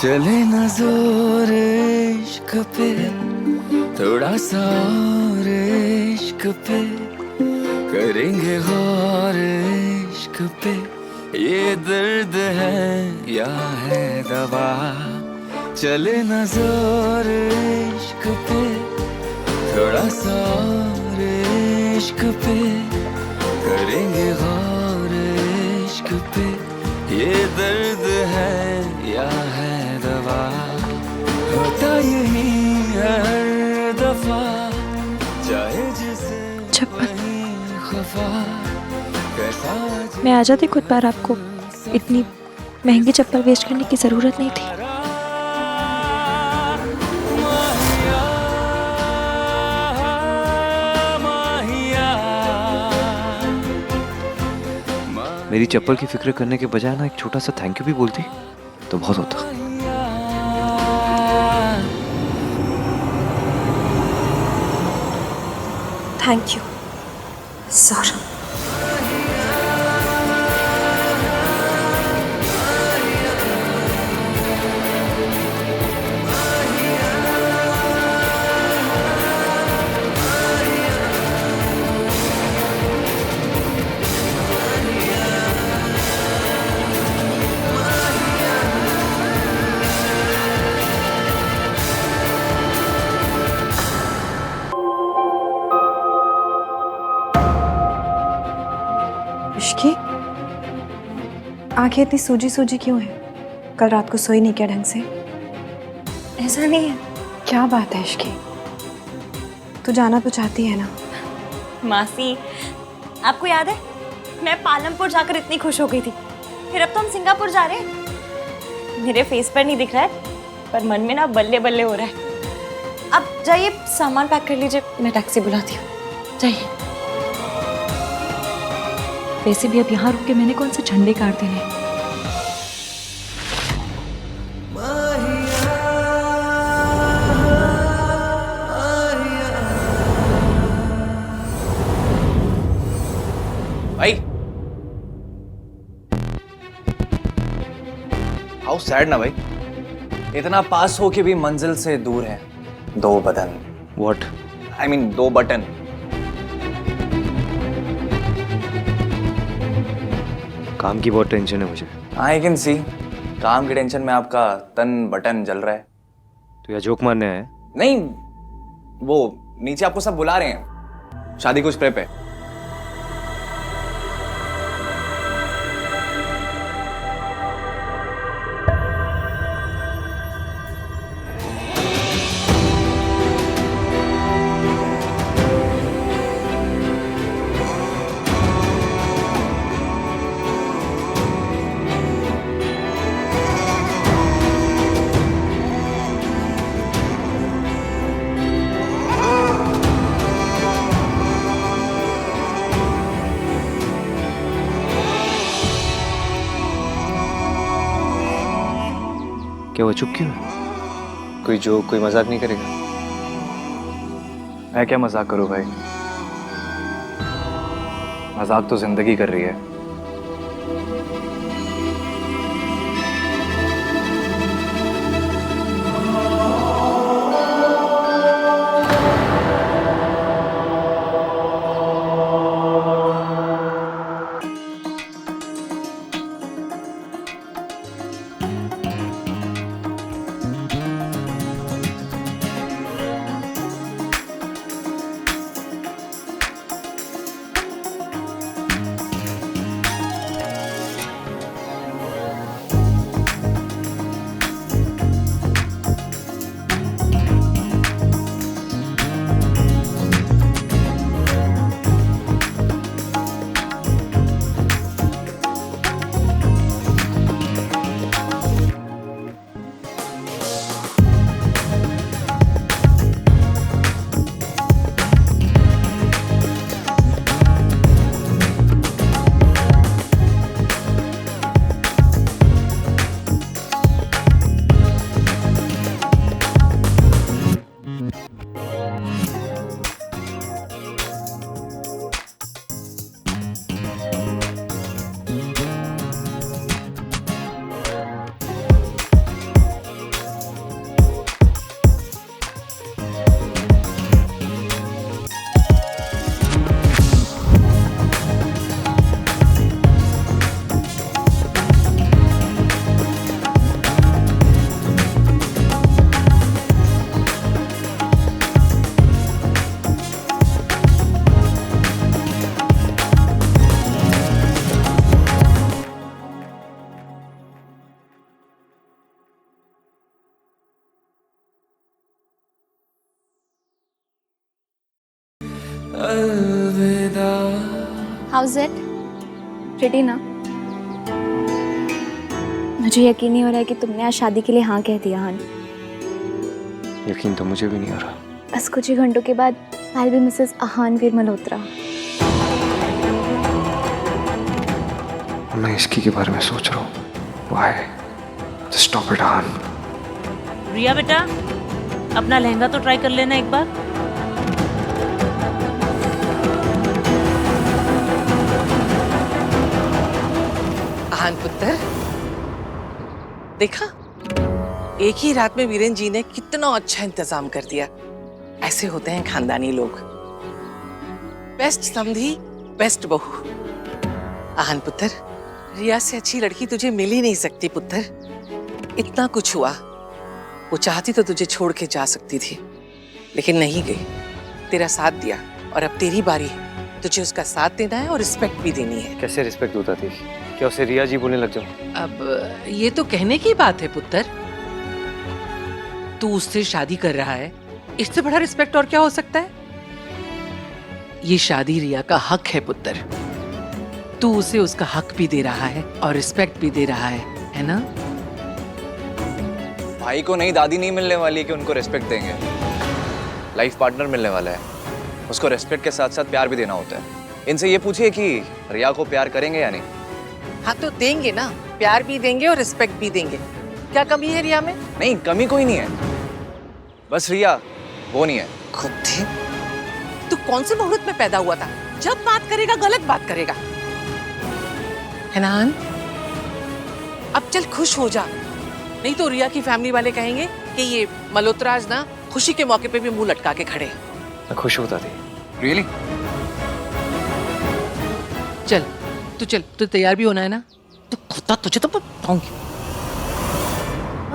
चले न जोर इश्क पे, थोड़ा सा और इश्क पे, करेंगे गौर इश्क पे। ये दर्द है या है दवा, चले न जोर इश्क पे, थोड़ा सा और इश्क पे, करेंगे गौर इश्क पे। ये दर्द है या है दवा, होता यही हर दफा, चाहे जिसे वही खफा। कैसा मैं आ जाती खुद बार, आपको इतनी महंगी चप्पल वेस्ट करने की जरूरत नहीं थी। मेरी चप्पल की फिक्र करने के बजाय ना एक छोटा सा थैंक यू भी बोलती तो बहुत होता। Thank you sorry. इश्की, आंखें इतनी सूजी सूजी क्यों है? कल रात को सोई नहीं क्या ढंग से? ऐसा नहीं है। क्या बात है इश्की, तू जाना तो चाहती है ना? मासी, आपको याद है मैं पालमपुर जाकर इतनी खुश हो गई थी, फिर अब तो हम सिंगापुर जा रहे हैं। मेरे फेस पर नहीं दिख रहा है, पर मन में ना बल्ले बल्ले हो रहा है। अब जाइए सामान पैक कर लीजिए, मैं टैक्सी बुलाती हूँ। जाइए। वैसे भी अब यहाँ रुक के मैंने कौन से झंडे काट देने। भाई हाउ सैड ना भाई, इतना पास हो के भी मंजिल से दूर है। दो बदन, व्हाट आई मीन दो बटन। काम की बहुत टेंशन है मुझे। आई कैन सी, काम की टेंशन में आपका तन बटन जल रहा है। तो यह जोक मारने आया? नहीं, वो नीचे आपको सब बुला रहे हैं शादी कुछ प्रेप है। क्या वो चुप क्यों है? कोई जोक, कोई मजाक नहीं करेगा? मैं क्या मजाक करूं भाई, मजाक तो जिंदगी कर रही है। अलविदा। House it? प्रिटी ना? मुझे यकीन नहीं हो रहा है कि तुमने आज शादी के लिए हाँ कह दिया। हन, यकीन तो मुझे भी नहीं हो रहा। बस कुछ ही घंटों के बाद आई बी मिसेस आहानवीर मल्होत्रा। मैं इसकी के बारे में सोच रहा हूँ। Why? Stop it, आहान। रिया बेटा, अपना लहंगा तो ट्राई कर लेना एक बार। आहान पुत्र, देखा एक ही रात में वीरेन जी ने कितना अच्छा इंतजाम कर दिया। ऐसे होते हैं खानदानी लोग। बेस्ट समधी, बेस्ट बहू। आहान पुत्र, रिया से अच्छी लड़की तुझे मिल ही नहीं सकती पुत्र। इतना कुछ हुआ, वो चाहती तो तुझे छोड़ के जा सकती थी, लेकिन नहीं गई, तेरा साथ दिया। और अब तेरी बारी है, तुझे उसका साथ देना है और रिस्पेक्ट भी देनी है। कैसे रिस्पेक्ट होता थी? क्या उसे रिया जी बोलने लग जाऊं? अब ये तो कहने की बात है पुत्र। तू उससे शादी कर रहा है, इससे बड़ा रिस्पेक्ट और क्या हो सकता है? ये शादी रिया का हक है पुत्र। तू उसे उसका हक भी दे रहा है और रिस्पेक्ट भी दे रहा है ना? भाई को नई दादी नहीं मिलने वाली कि उनको रिस्पेक्ट देंगे। लाइफ पार्टनर मिलने वाला है, उसको रिस्पेक्ट के साथ साथ प्यार भी देना होता है। इनसे ये पूछिए कि रिया को प्यार करेंगे या नहीं। हाँ तो देंगे ना, प्यार भी देंगे और रिस्पेक्ट भी देंगे। क्या कमी है रिया में? नहीं, कमी कोई नहीं है, बस रिया वो नहीं है। खुद थे। तू कौन से मुहूर्त में पैदा हुआ था? जब बात करेगा गलत बात करेगा, है ना? अब चल खुश हो जा, नहीं तो रिया की फैमिली वाले कहेंगे कि ये मल्होत्राज ना खुशी के मौके पे भी मुंह लटका के खड़े हैं। मैं खुश होता थी। रियली? चल तू तैयार भी होना है ना? तो खुदा तुझे तो मैं बताऊंगी।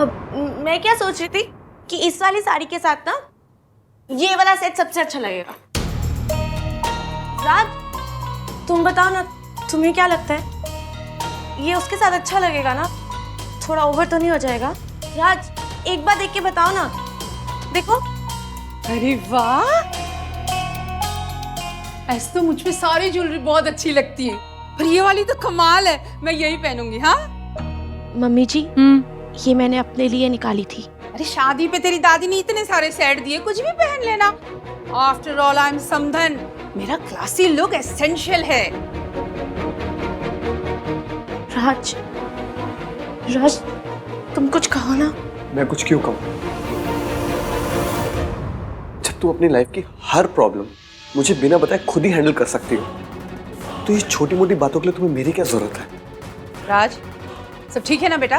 अब मैं क्या सोच रही थी कि इस वाली साड़ी के साथ ना ये वाला सेट सबसे अच्छा लगेगा। राज, तुम बताओ ना, तुम्हें क्या लगता है? ये उसके साथ अच्छा लगेगा ना? थोड़ा ओवर तो नहीं हो जाएगा? राज, एक बार देख के बताओ ना। देखो। अरे वाह, ऐसे तो मुझ पे सारी ज्वेलरी बहुत अच्छी लगती है, पर ये वाली तो कमाल है। मैं यही पहनूंगी। हाँ मम्मी जी, ये मैंने अपने लिए निकाली थी। अरे शादी पे तेरी दादी ने इतने सारे सेट दिए, कुछ भी पहन लेना। आफ्टर ऑल आई एम समधन, मेरा क्लासी लुक एसेंशियल है। राज, तुम कुछ कहो ना। मैं कुछ क्यों कहूँ? जब तू अपनी लाइफ की हर प्रॉब्लम मुझे बिना बताए खुद ही हैंडल कर सकती हो, तो ये छोटी मोटी बातों के लिए तुम्हें मेरी क्या जरूरत है? राज, सब ठीक है ना बेटा?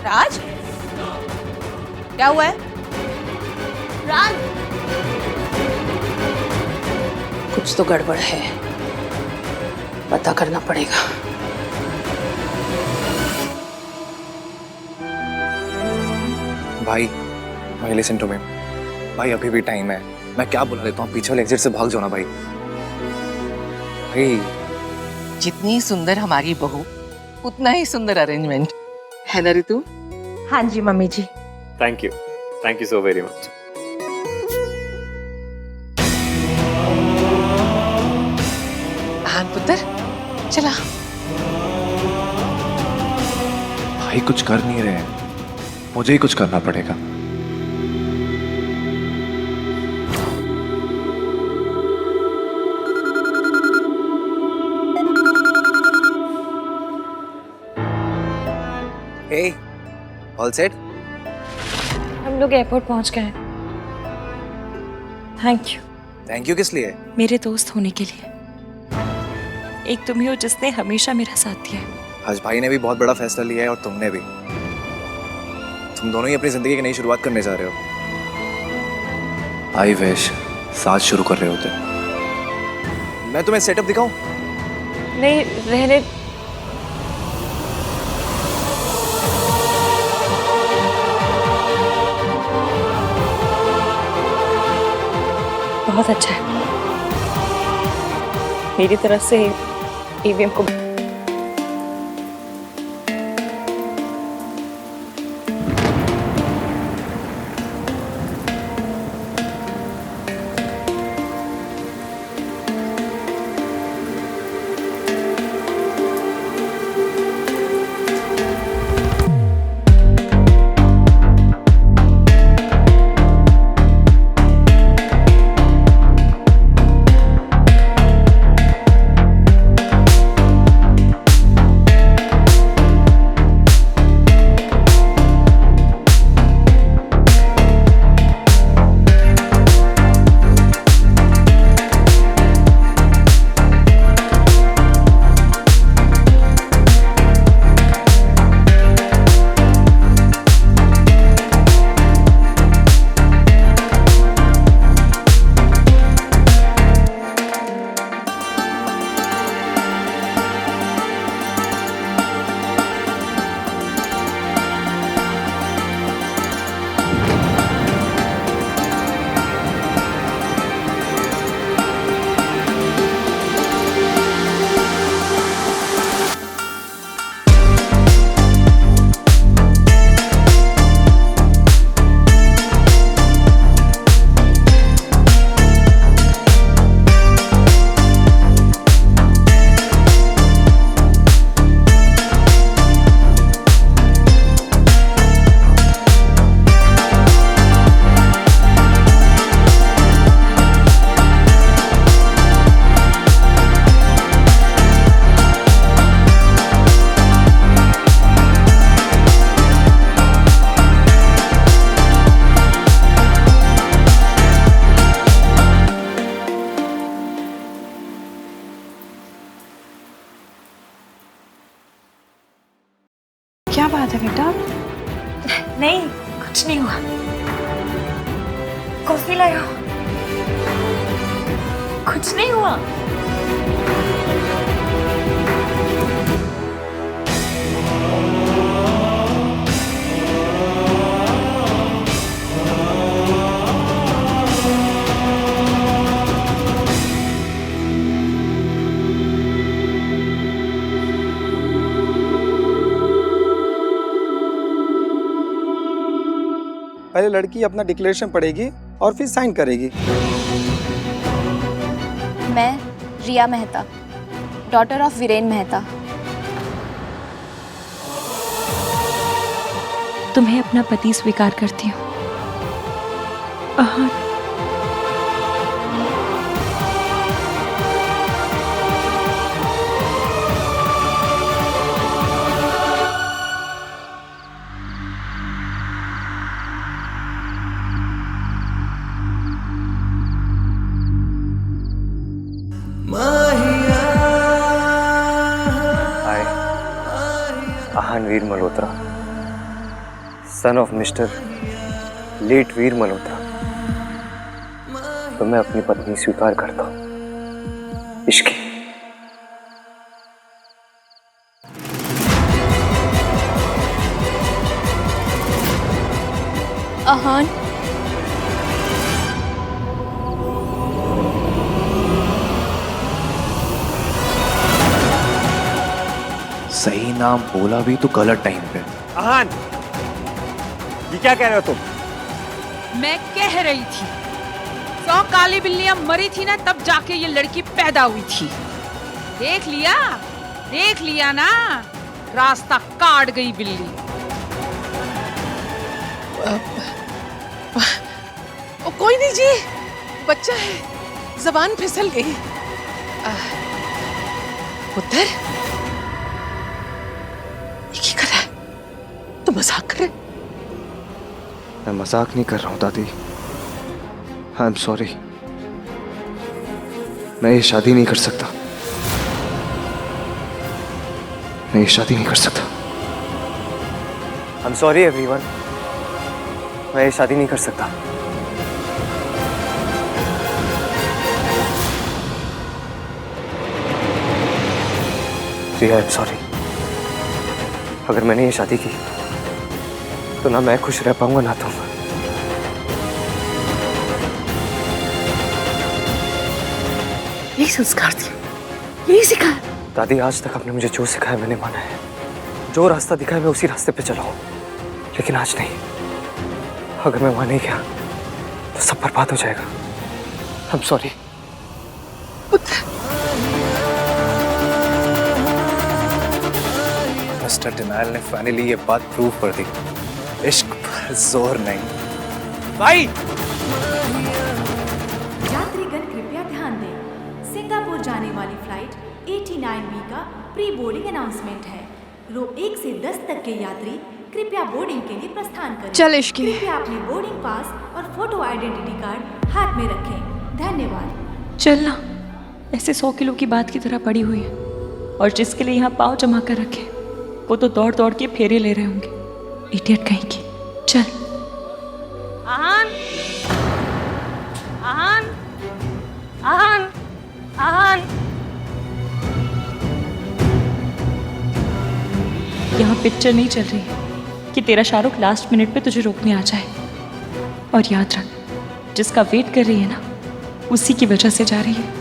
राज, क्या हुआ है? राज, कुछ तो गड़बड़ है, पता करना पड़ेगा। भाई लिसन टू मी। भाई अभी भी टाइम है, मैं क्या बुला लेता हूँ, पीछे वाले एग्जिट से भाग जाओ ना भाई। भाई जितनी सुंदर हमारी बहू, उतना ही सुंदर अरेंजमेंट है ना ऋतु? हाँ जी mummy ji. Thank you so very much. Aahan पुत्र, चला। भाई कुछ कर नहीं रहे हैं, मुझे ही कुछ करना पड़ेगा। Hey, all set? हम लोग एयरपोर्ट पहुंच गए हैं। Thank you. थैंक यू किस लिए? मेरे दोस्त होने के लिए। एक तुम ही हो जिसने हमेशा मेरा साथ दिया है। आज भाई ने भी बहुत बड़ा फैसला लिया है और तुमने भी। तुम दोनों ही अपनी जिंदगी की नई शुरुआत करने जा रहे हो। आई विश साथ शुरू कर रहे होते। मैं तुम्हें सेटअप दिखाऊं? नहीं, रहने। बहुत अच्छा है। मेरी तरफ से ईवीएम को क्या बात है बेटा? नहीं, कुछ नहीं हुआ। कॉफी लाया। कुछ नहीं हुआ। पहले लड़की अपना डिक्लेरेशन पढ़ेगी और फिर साइन करेगी। मैं रिया मेहता, डॉटर ऑफ वीरेन मेहता। तुम्हें अपना पति स्वीकार करती हूँ। Aahan, I, Aahan Veer Malhotra, son of mister late Veer Malhotra, तो मैं अपनी पत्नी स्वीकार करता हूँ। इश्की। आहान, सही नाम बोला भी तो गलत टाइम पे। आहान, ये क्या कह रहे हो तुम? मैं कह रही थी 100 काली बिल्लियां मरी थी ना, तब जाके ये लड़की पैदा हुई थी। देख लिया ना, रास्ता काट गई बिल्ली। ओ, कोई नहीं जी, बच्चा है, जबान फिसल गई। पुत्र, ये क्या कर रहा है? तू मजाक कर रहा है? मैं मजाक नहीं कर रहा हूँ दादी। I am sorry. मैं ये शादी नहीं कर सकता। मैं ये शादी नहीं कर सकता। I am sorry everyone. मैं ये शादी नहीं कर सकता। रिया, आई एम सॉरी। अगर मैंने ये शादी की तो ना मैं खुश रह पाऊंगा ना तुम। यही संस्कार थी, यही सिखाया। दादी, आज तक आपने मुझे जो सिखाया मैंने माना है। जो रास्ता दिखाया मैं उसी रास्ते पे चला हूं। लेकिन आज नहीं। अगर मैं वहां नहीं गया तो सब बर्बाद हो जाएगा। I am sorry. Mister denial ने फाइनली ये बात प्रूव कर दी। इश्क पर जोर नहीं। भाई, यात्रीगण कृपया ध्यान दें, सिंगापुर जाने वाली फ्लाइट 89B का प्री बोर्डिंग अनाउंसमेंट है। रो 1 से 10 तक के यात्री कृपया बोर्डिंग के लिए प्रस्थान करें। चल इश्की। कृपया अपने बोर्डिंग पास और फोटो आइडेंटिटी कार्ड हाथ में रखें। धन्यवाद। चलना ऐसे 100 किलो की बात की तरह पड़ी हुई है, और जिसके लिए यहाँ पाँव जमा कर रखे वो तो दौड़ दौड़ के फेरे ले रहे होंगे। इडियट कहीं की। चल। आहान, आहान, आहान, आहान। यहाँ पिक्चर नहीं चल रही है कि तेरा शाहरुख लास्ट मिनट पे तुझे रोकने आ जाए। और याद रख, जिसका वेट कर रही है ना, उसी की वजह से जा रही है।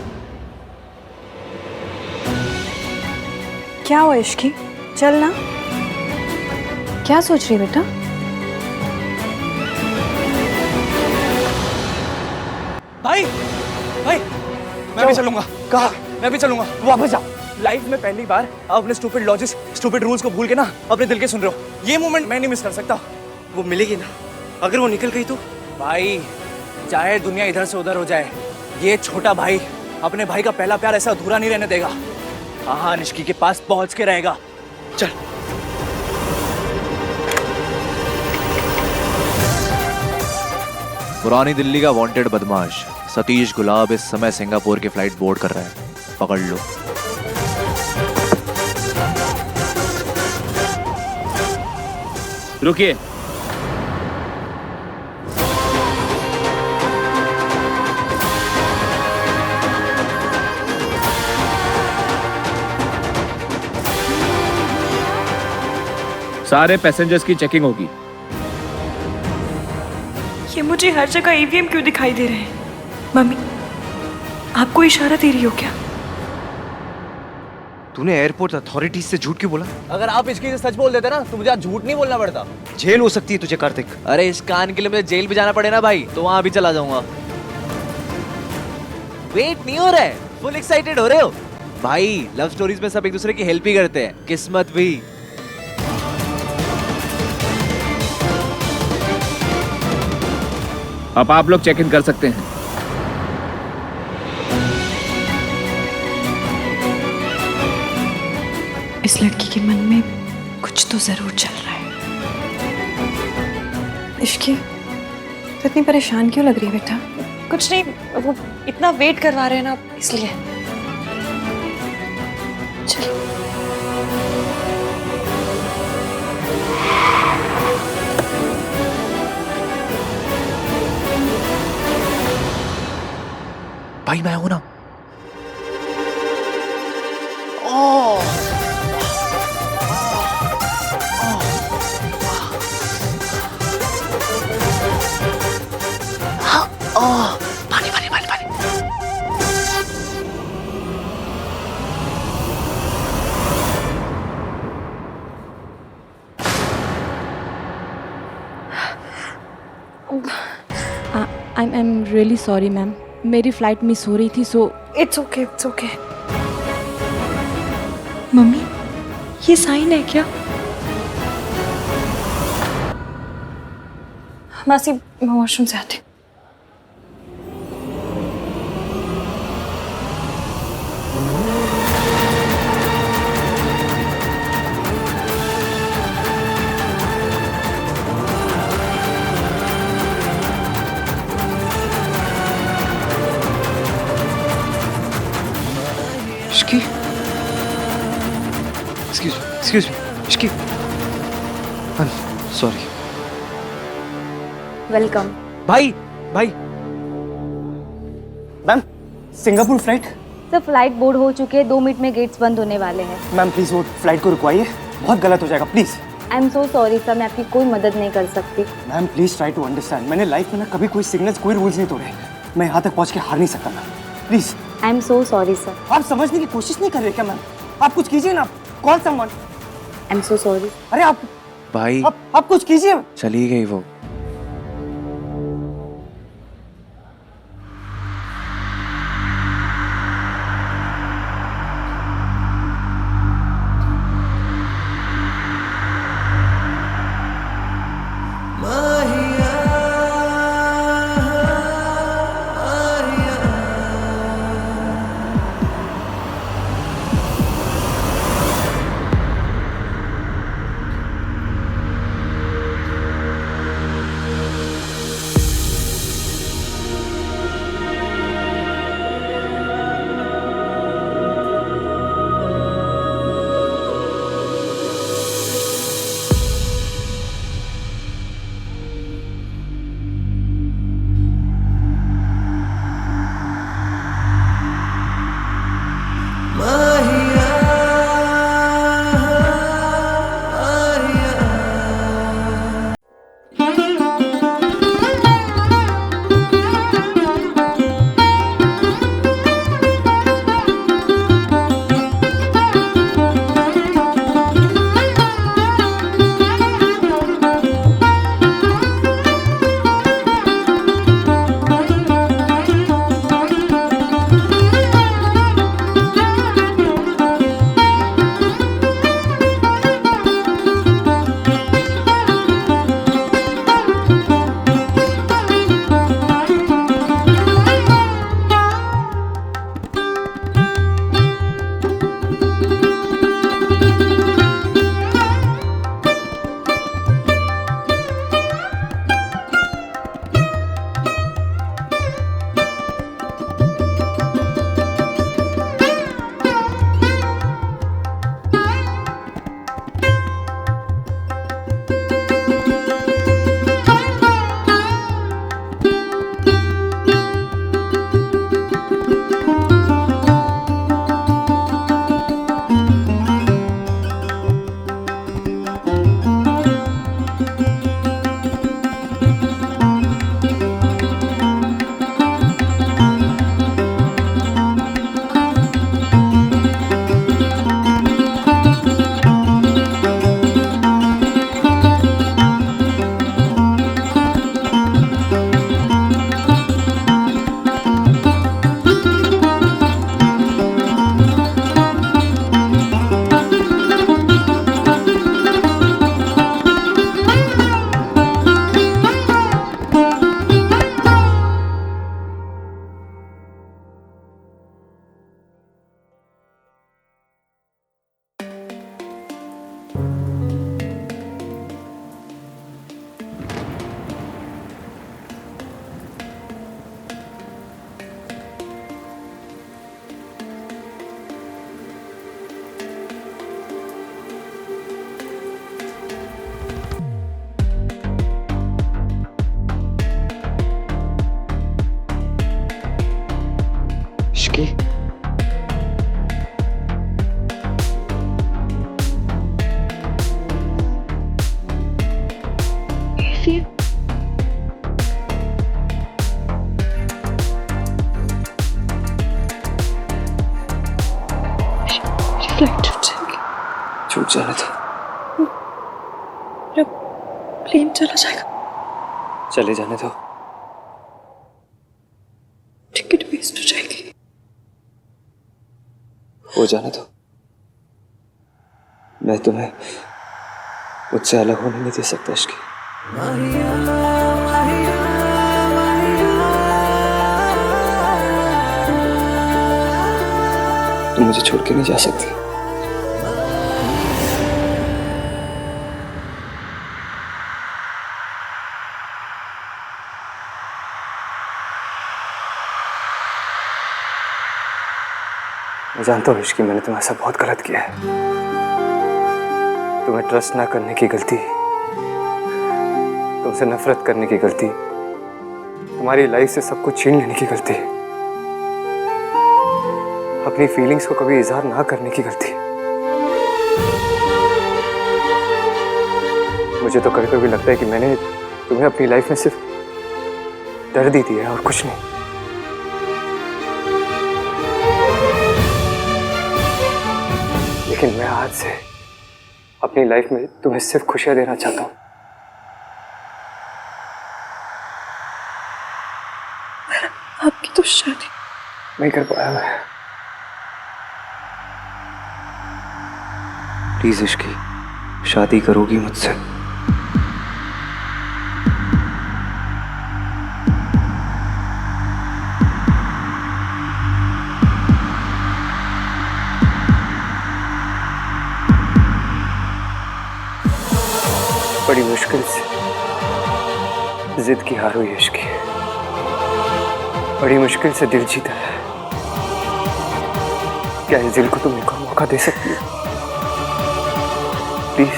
क्या हुआ इश्की? चल ना। क्या सोच रही है बेटा? भाई, भाई, मैं भी चलूंगा। कहा? मैं भी चलूंगा। वापस जाओ। लाइफ में पहली बार आप अपने स्टूपिड लॉजिक्स, स्टूपिड रूल्स को भूल के ना अपने दिल के सुन रहे हो। ये मोमेंट मैं नहीं मिस कर सकता। वो मिलेगी ना, अगर वो निकल गई तो? भाई, चाहे दुनिया इधर से उधर हो जाए, ये छोटा भाई अपने भाई का पहला प्यार ऐसा अधूरा नहीं रहने देगा। आहान इश्की के पास पहुंच के रहेगा। चल। पुरानी दिल्ली का वांटेड बदमाश सतीश गुलाब इस समय सिंगापुर की फ्लाइट बोर्ड कर रहा है। पकड़ लो। रुकिए। सारे पैसेंजर्स की चेकिंग होगी। ये मुझे हर जगह ईवीएम क्यों दिखाई दे रहे हैं? मम्मी, आपको इशारा दे रही हो क्या? तूने एयरपोर्ट अथॉरिटीज से झूठ क्यों बोला? अगर आप इसकी सच बोल देते ना तो मुझे आज झूठ नहीं बोलना पड़ता। जेल हो सकती है तुझे कार्तिक। अरे इस कान के लिए मुझे जेल भी जाना पड़े ना भाई, तो वहां भी चला जाऊंगा। वेट नहीं हो रहा है, फुल एक्साइटेड हो रहे हो भाई? लव स्टोरीज में सब एक दूसरे की हेल्प ही करते हैं, किस्मत भी। अब आप लोग चेक इन कर सकते हैं। इस लड़की के मन में कुछ तो जरूर चल रहा है। इश्की, तो इतनी परेशान क्यों लग रही है बेटा? कुछ नहीं, वो इतना वेट करवा रहे हैं ना, इसलिए। चलो। भाई मैं हूं ना। पानी पानी पानी पानी। I'm really sorry मैम, मेरी फ्लाइट मिस हो रही थी, so it's okay, it's okay. Mummy, ये साइन है क्या? मासी, मैं वॉशरूम से आती हूँ। Excuse me, Ishki. I'm sorry. Welcome. भाई भाई। Ma'am, Singapore flight. Sir flight board हो चुके हैं, 2 मिनट में गेट्स बंद होने वाले हैं। मैम प्लीज वो फ्लाइट को रुकवाइए, बहुत गलत हो जाएगा please. I am so sorry sir, मैं आपकी कोई मदद नहीं कर सकती। Ma'am please try to understand, मैंने लाइफ में ना कभी कोई सिग्नल्स, कोई रूल्स नहीं तोड़े। मैं यहाँ तक पहुँच के हार नहीं सकता ma'am, please. I am so sorry sir. आप समझने की कोशिश नहीं कर रहे क्या मैम? आप कुछ कीजिए ना। कौन someone? I am so sorry. अरे आप भाई आप कुछ कीजिए। चली गई वो। छूट जाने दो। प्लेन चला जाएगा। चले जाने दो। टिकट वेस्ट हो जाएगी। हो जाने दो। मैं तुम्हें मुझसे अलग होने नहीं दे सकता इश्की। तुम मुझे छोड़ के नहीं जा सकती। मैं जानता हूँ इश्की, मैंने तुम्हारे साथ बहुत गलत किया है। तुम्हें ट्रस्ट ना करने की गलती, तुमसे नफरत करने की गलती, तुम्हारी लाइफ से सब कुछ छीन लेने की गलती, अपनी फीलिंग्स को कभी इजहार ना करने की गलती। मुझे तो कभी कभी लगता है कि मैंने तुम्हें अपनी लाइफ में सिर्फ दर्द ही दिया है और कुछ नहीं। लेकिन मैं आज से अपनी लाइफ में तुम्हें सिर्फ खुशियां देना चाहता हूं। आपकी तो शादी नहीं कर पाया मैं। प्लीज इश्की, शादी करोगी मुझसे? बड़ी मुश्किल से जिद की हार हुई है इश्की। बड़ी मुश्किल से दिल जीता है। क्या इस दिल को तुम एक और मौका दे सकती हो? प्लीज।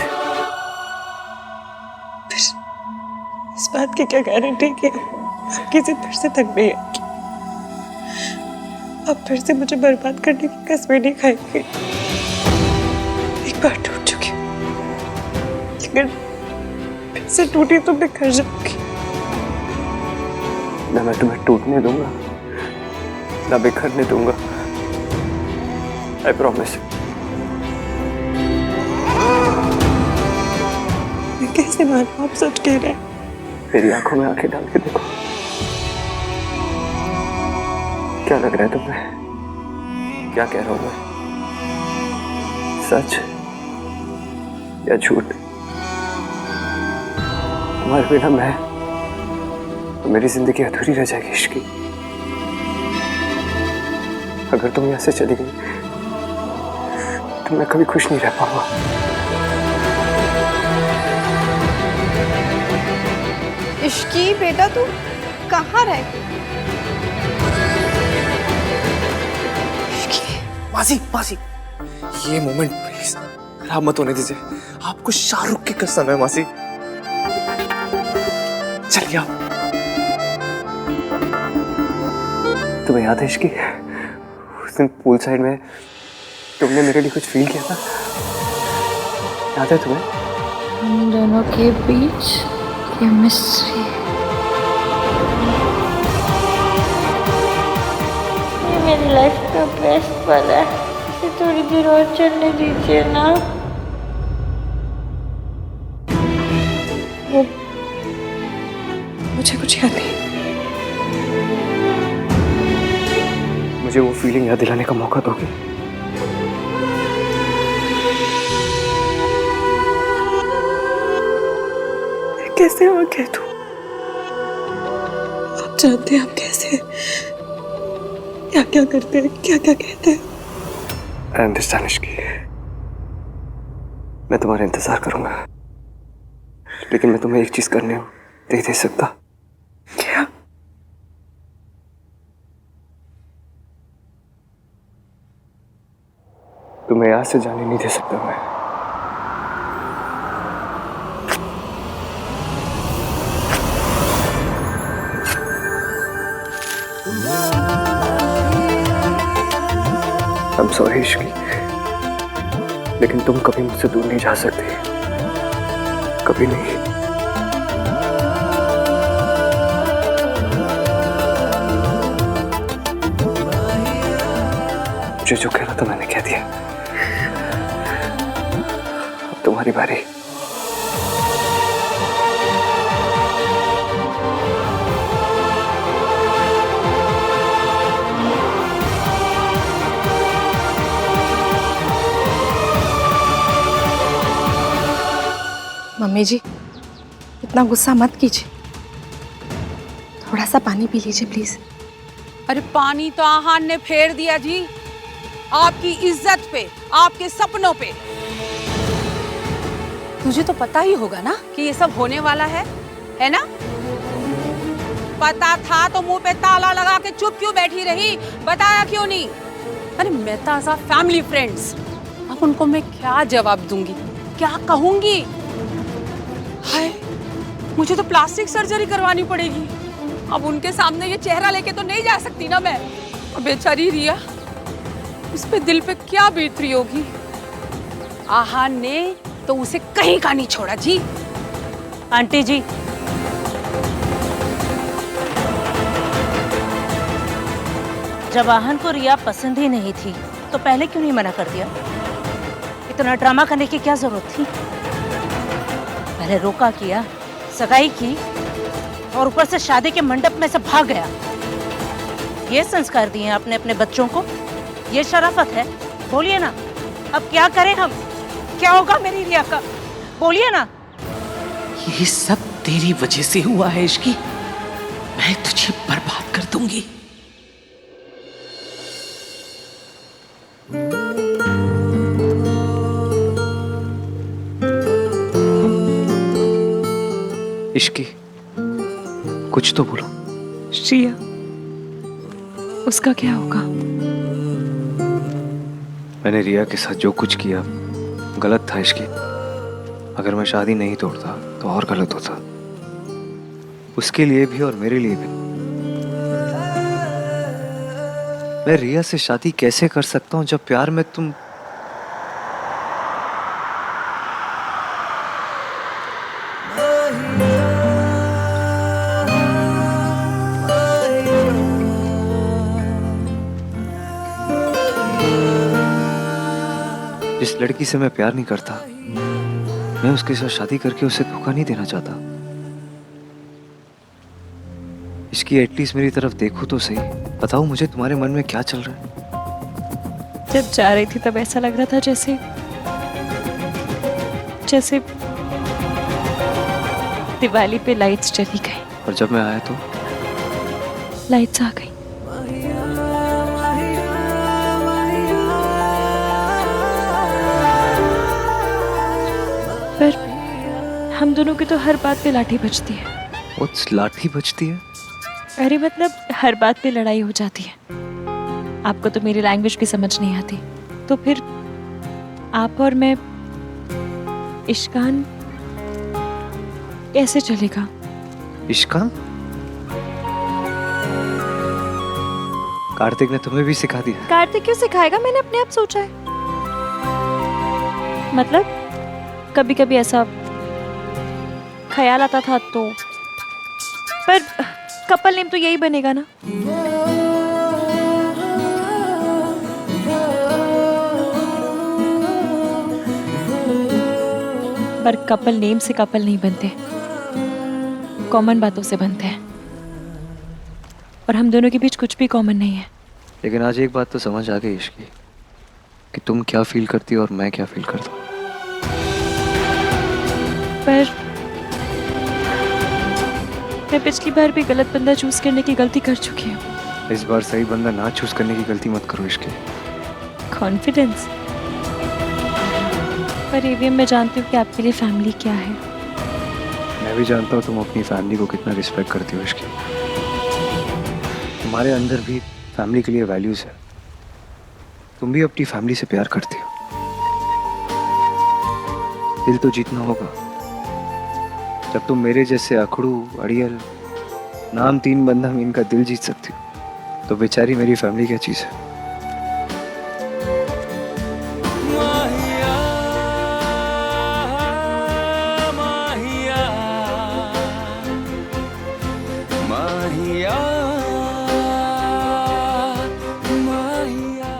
इस बात की क्या गारंटी कि आपकी जिद फिर से थक गई है? आप फिर से मुझे बर्बाद करने की कसमें नहीं खाएंगे। एक बार टूट चुकी, अगर फिर से टूटी तो बिखर जाऊंगी। ना मैं तुम्हें टूटने दूंगा, ना बिखरने दूंगा। I promise. मैं कैसे मानूं आप सच कह रहे हैं? मेरी आंखों में आंखें डाल के देखो। क्या लग रहा है तुम्हें? क्या कह रहा हूं मैं? सच या झूठ? तुम्हारे बिना मैं, मेरी जिंदगी अधूरी रह जाएगी इश्की। अगर तुम यहां से चली गई तो मैं कभी खुश नहीं रह पाऊंगा। इश्की बेटा, तू कहाँ रहे? मासी, मासी, ये मोमेंट प्लीज खराब मत होने दीजिए। आपको शाहरुख की कसम है मासी। चलिए आप। तुम्हें याद है इश्की, उस दिन पूल साइड में तुमने मेरे लिए कुछ फील किया था? याद है तुम्हें? हम दोनों के बीच केमिस्ट्री। ये मेरी लाइफ का बेस्ट पल है। इसे थोड़ी देर और चलने दीजिए ना। वो मुझे कुछ याद नहीं। मुझे वो फीलिंग याद दिलाने का मौका दोगे? कैसे और कह दूं? आप जानते हैं आप कैसे क्या क्या करते हैं, क्या क्या कहते हैं। आई अंडरस्टैंड इश्की, मैं तुम्हारा इंतजार करूंगा, लेकिन मैं तुम्हें एक चीज करने नहीं दे सकता। क्या? तुम्हें यहाँ से जाने नहीं दे सकता मैं। I'm sorry इश्की, लेकिन तुम कभी मुझसे दूर नहीं जा सकती, कभी नहीं। मुझे जो कहना था मैंने कह दिया। तुम्हारी बारी। मम्मी जी, इतना गुस्सा मत कीजिए, थोड़ा सा पानी पी लीजिए प्लीज। अरे पानी तो आहान ने फेर दिया जी, आपकी इज्जत पे, आपके सपनों पे। तुझे तो पता ही होगा ना कि ये सब होने वाला है ना? पता था तो मुंह पे ताला लगा के चुप क्यों बैठी रही, बताया क्यों नहीं? अरे Mehta as a family friends, अब उनको मैं क्या जवाब दूंगी, क्या कहूंगी? हाय, मुझे तो प्लास्टिक सर्जरी करवानी पड़ेगी। अब उनके सामने ये चेहरा लेके तो नहीं जा सकती ना मैं। और बेचारी रिया, उस पे दिल पे क्या बीत रही होगी। आहान ने तो उसे कहीं का नहीं छोड़ा जी। आंटी जी, जब आहान को रिया पसंद ही नहीं थी तो पहले क्यों नहीं मना कर दिया? इतना ड्रामा करने की क्या जरूरत थी? पहले रोका किया, सगाई की और ऊपर से शादी के मंडप में से भाग गया। ये संस्कार दिए आपने अपने बच्चों को? ये शराफत है? बोलिए ना, अब क्या करें हम? क्या होगा मेरी रिया का? बोलिए ना। ये सब तेरी वजह से हुआ है इश्की, मैं तुझे बर्बाद कर दूंगी। इश्की, कुछ तो बोलो। श्रिया, उसका क्या होगा? मैंने रिया के साथ जो कुछ किया गलत था इश्की। अगर मैं शादी नहीं तोड़ता तो और गलत होता, उसके लिए भी और मेरे लिए भी। मैं रिया से शादी कैसे कर सकता हूँ जब प्यार में तुम जिस लड़की से मैं प्यार नहीं करता, मैं उसके साथ शादी करके उसे धोखा नहीं देना चाहता। इसकी एटलीस्ट मेरी तरफ देखो तो सही, बताओ मुझे तुम्हारे मन में क्या चल रहा है। जब जा रही थी तब ऐसा लग रहा था जैसे दिवाली पे लाइट्स चली गई, और जब मैं आया तो लाइट्स आ गई। पर हम दोनों की तो हर बात पे लाठी बजती है। What's लाठी बजती है? अरे मतलब हर बात पे लड़ाई हो जाती है। आपको तो मेरी लैंग्वेज भी समझ नहीं आती, तो फिर आप और मैं इश्कान कैसे चलेगा? इश्कान? कार्तिक ने तुम्हें भी सिखा दिया? कार्तिक क्यों सिखाएगा, मैंने अपने आप सोचा है। मतलब कभी कभी ऐसा ख्याल आता था तो, पर कपल नेम तो यही बनेगा ना। पर कपल नेम से कपल नहीं बनते, कॉमन बातों से बनते हैं, और हम दोनों के बीच कुछ भी कॉमन नहीं है। लेकिन आज एक बात तो समझ आ गई इश्की, कि तुम क्या फील करती हो और मैं क्या फील करता हूँ। पर मैं पिछली बार भी गलत बंदा चूज करने की गलती कर चुकी हूँ। इस बार सही बंदा ना चूज करने की गलती मत करो इश्की। कॉन्फिडेंस। पर एवीएम मैं जानती हूँ कि आपके लिए फैमिली क्या है। मैं भी जानता हूँ तुम अपनी फैमिली को कितना रिस्पेक्ट करती हो इश्की। तुम्हारे अंदर भी फैमिली के लिए वैल्यूज है। तुम भी अपनी फैमिली से प्यार करती हो। दिल तो जीतना होगा। जब तुम मेरे जैसे अखड़ू, अड़ियल, नाम तीन बंदा में इनका दिल जीत सकती हो, तो बेचारी मेरी फैमिली क्या चीज है।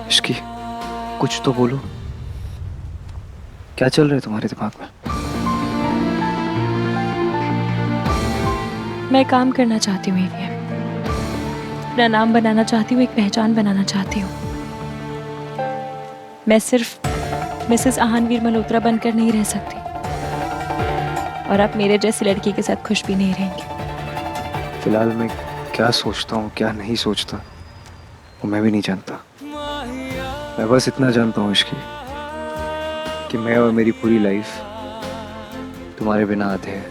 इश्की, कुछ तो बोलो। क्या चल रहा है तुम्हारे दिमाग में? मैं काम करना चाहती हूँ ईवीएम, अपना नाम बनाना चाहती हूँ, एक पहचान बनाना चाहती हूँ। मैं सिर्फ मिसेस आहानवीर मल्होत्रा बनकर नहीं रह सकती, और आप मेरे जैसी लड़की के साथ खुश भी नहीं रहेंगे। फिलहाल मैं क्या सोचता हूँ क्या नहीं सोचता वो मैं भी नहीं जानता। मैं बस इतना जानता हूँ इश्की कि मैं और मेरी पूरी लाइफ तुम्हारे बिना आधे है।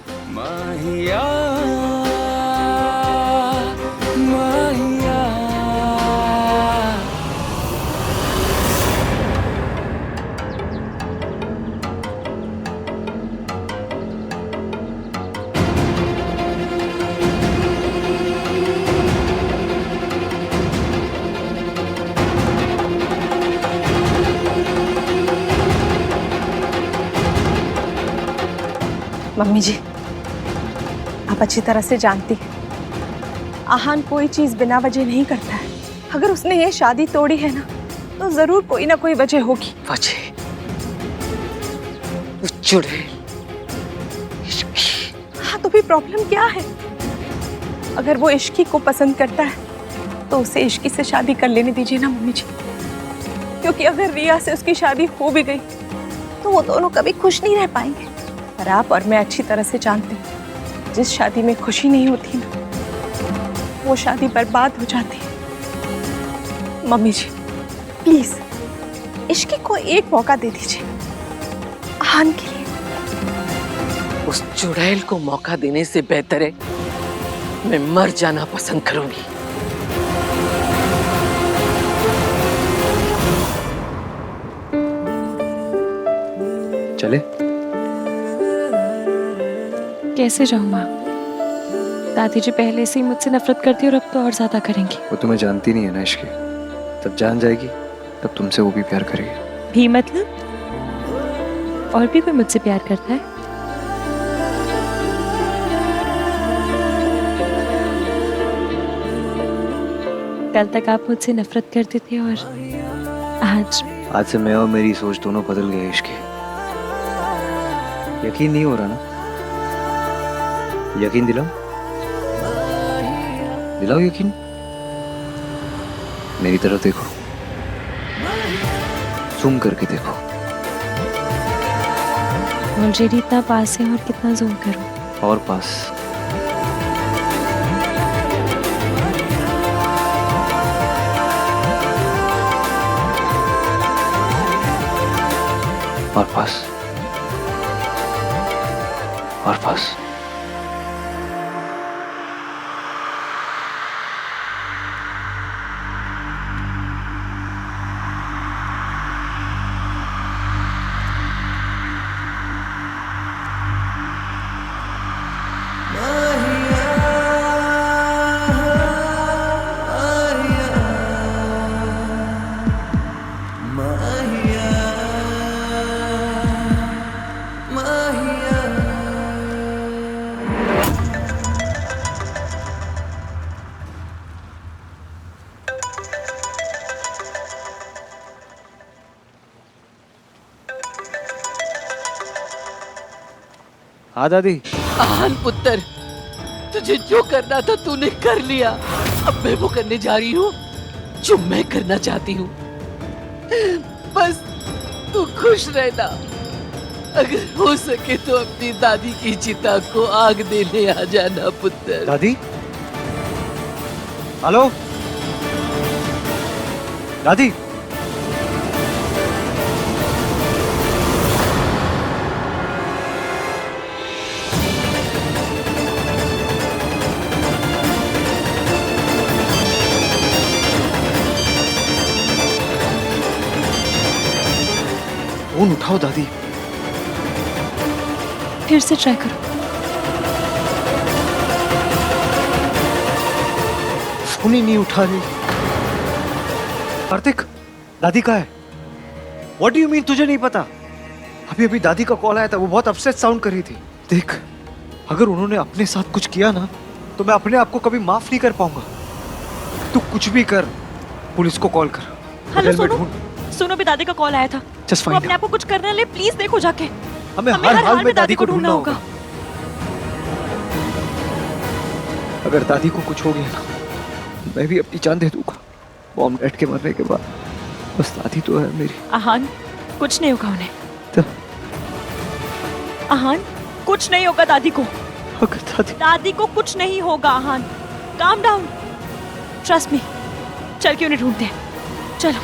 मम्मी जी, आप अच्छी तरह से जानती हैं आहान कोई चीज बिना वजह नहीं करता है। अगर उसने ये शादी तोड़ी है ना तो जरूर कोई ना कोई वजह होगी। वजह? चुड़ैल, हाँ तो भी प्रॉब्लम क्या है? अगर वो इश्की को पसंद करता है तो उसे इश्की से शादी कर लेने दीजिए ना मम्मी जी, क्योंकि अगर रिया से उसकी शादी हो भी गई तो वो दोनों कभी खुश नहीं रह पाएंगे। पर आप और मैं अच्छी तरह से जानते हैं जिस शादी में खुशी नहीं होती ना वो शादी बर्बाद हो जाती है। मम्मी जी प्लीज इश्की को एक मौका दे दीजिए आहान के लिए। उस चुड़ैल को मौका देने से बेहतर है मैं मर जाना पसंद करूंगी। चले? कैसे जाऊं माँ? दादी जी पहले से ही मुझसे नफरत करती और अब तो और ज्यादा करेंगी। वो तुम्हें जानती नहीं है ना इश्की, तब जान जाएगी तब तुमसे वो भी प्यार करेगी। भी मतलब? और भी कोई मुझसे प्यार करता है? कल तक आप मुझसे नफरत करते थे और आज से मैं और मेरी सोच दोनों बदल गए इश्की। यकीन नहीं हो रहा ना? यकीन दिलाओ, दिलाओ यकीन। मेरी तरफ देखो, जूम करके देखो। ऑलरेडी इतना पास है और कितना जूम करूं? और पास। और पास। और पास। हाँ दादी। आहान पुत्र, तुझे जो करना था तूने कर लिया। अब मैं वो करने जा रही हूँ जो मैं करना चाहती हूँ। बस तू खुश रहना। अगर हो सके तो अपनी दादी की चिता को आग देने आ जाना पुत्र। दादी? हेलो दादी? फोन उठाओ दादी। फिर से ट्राई करो। फोन ही नहीं उठा रही। कार्तिक, दादी कहाँ है? What do you mean तुझे नहीं पता? अभी अभी दादी का कॉल आया था, वो बहुत अपसेट साउंड कर रही थी। देख, अगर उन्होंने अपने साथ कुछ किया ना तो मैं अपने आप को कभी माफ नहीं कर पाऊंगा। तू कुछ भी कर, पुलिस को कॉल कर। हेलो, सुनो भी दादी का कॉल आया था। Just वो find अपने आप को कुछ करने ले, प्लीज देखो जाके। हमें हर हाल में दादी को ढूंढना होगा। अगर दादी को कुछ हो गया ना, मैं भी अपनी जान दे दूंगा। मॉम डैड के मरने के बाद बस दादी तो है मेरी। आहान, कुछ नहीं होगा उन्हें। तो? आहान, कुछ नहीं होगा दादी को। अगर दादी को कुछ नहीं होगा आहान। Calm down, trust me. चल के उन्हें ढूंढते हैं, चलो।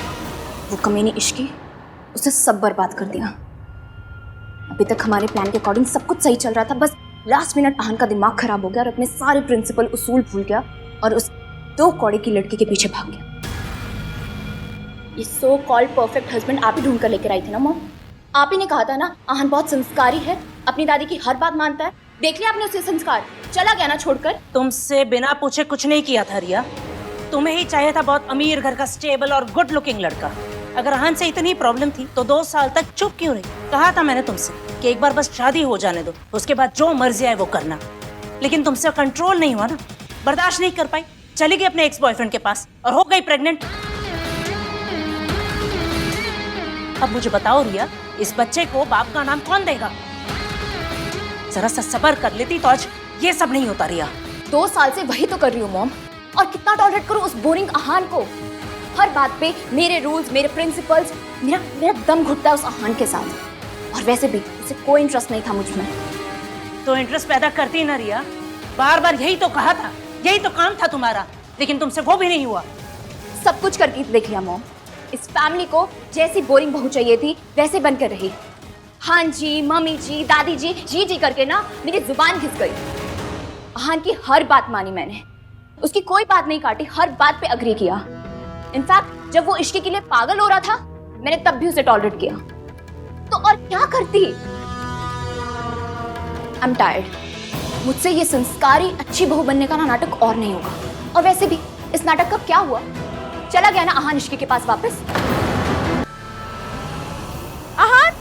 वो कमीनी इश्की उसे सब बर्बाद कर दिया। अभी तक हमारे प्लान के अकॉर्डिंग सब कुछ सही चल रहा था, बस लास्ट मिनट आहान का दिमाग खराब हो गया और अपने सारे प्रिंसिपल उसूल भूल गया और उस 2 कौड़े की लड़की के पीछे भाग गया। ये सो कॉल्ड परफेक्ट हस्बैंड आप ही ढूंढ कर लेकर आई थी ना मॉम। आप ही ने कहा था ना आहान बहुत संस्कारी है, अपनी दादी की हर बात मानता है। देख लिया आपने उसके संस्कार, चला गया ना छोड़कर। तुमसे बिना पूछे कुछ नहीं किया था रिया। तुम्हें ही चाहिए था बहुत अमीर घर का स्टेबल और गुड लुकिंग लड़का। अगर आहान से इतनी प्रॉब्लम थी तो 2 साल तक चुप क्यों रही? कहा था मैंने तुमसे कि एक बार बस शादी हो जाने दो, उसके बाद जो मर्जी आए वो करना। लेकिन तुमसे कंट्रोल नहीं हुआ ना, बर्दाश्त नहीं कर पाई, चली गई अपने एक्स बॉयफ्रेंड के पास और हो गई प्रेग्नेंट। अब मुझे बताओ रिया, इस बच्चे को बाप का नाम कौन देगा? जरा सा सब्र कर लेती तो आज ये सब नहीं होता रिया। 2 साल से वही तो कर रही हूँ मॉम, और कितना टॉलरेट करूँ उस बोरिंग आहान को। हर बात पे मेरे रूल्स, मेरे प्रिंसिपल्स, मेरा दम घुटता है उस आहान के साथ। और वैसे भी उसे कोई इंटरेस्ट नहीं था मुझ में। तो इंटरेस्ट पैदा करती ना रिया, बार बार यही तो कहा था, यही तो काम था तुम्हारा, लेकिन तुमसे वो भी नहीं हुआ। सब कुछ करके देख लिया मॉम, इस फैमिली को जैसी बोरिंग बहू चाहिए थी वैसे बनकर रही। हाँ जी, मम्मी जी, दादी जी, जी जी करके ना मेरी जुबान घिस गई। आहान की हर बात मानी मैंने, उसकी कोई बात नहीं काटी, हर बात पे अग्री किया। इनफैक्ट जब वो इश्क के लिए पागल हो रहा था मैंने तब भी उसे टॉलरेट किया। तो और क्या करती? I am tired. मुझसे ये संस्कारी अच्छी बहू बनने का ना नाटक और नहीं होगा। और वैसे भी इस नाटक का क्या हुआ? चला गया ना आहान इश्की के पास वापस। आहान,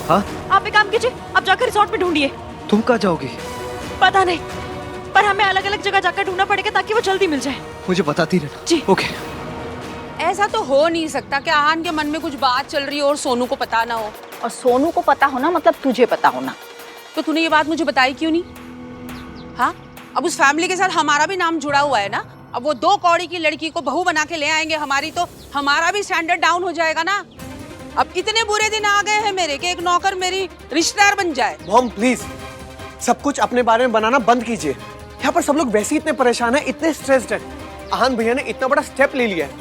हाँ? आप एक काम कीजिए, आप जाकर रिसोर्ट में ढूंढिए। तुम कहाँ जाओगी? पता नहीं, पर हमें अलग अलग जगह जाकर ढूंढना पड़ेगा ताकि वो जल्दी मिल जाए। मुझे बताती रहना। जी। ओके। ऐसा तो हो नहीं सकता कि आहान के मन में कुछ बात चल रही हो और सोनू को पता ना हो। और सोनू को पता होना मतलब तुझे पता होना। तो तूने ये बात मुझे बताई क्यों नहीं? हाँ, अब उस फैमिली के साथ हमारा भी नाम जुड़ा हुआ है ना। अब वो 2 कौड़ी की लड़की को बहू बना के ले आएंगे हमारी, तो हमारा भी स्टैंडर्ड डाउन हो जाएगा ना। अब इतने बुरे दिन आ गए हैं मेरे कि एक नौकर मेरी रिश्तेदार बन जाए। मॉम प्लीज, सब कुछ अपने बारे में बनाना बंद कीजिए। यहाँ पर सब लोग वैसे ही इतने परेशान हैं, इतने स्ट्रेस्ड हैं। आहान भैया ने इतना बड़ा स्टेप ले लिया है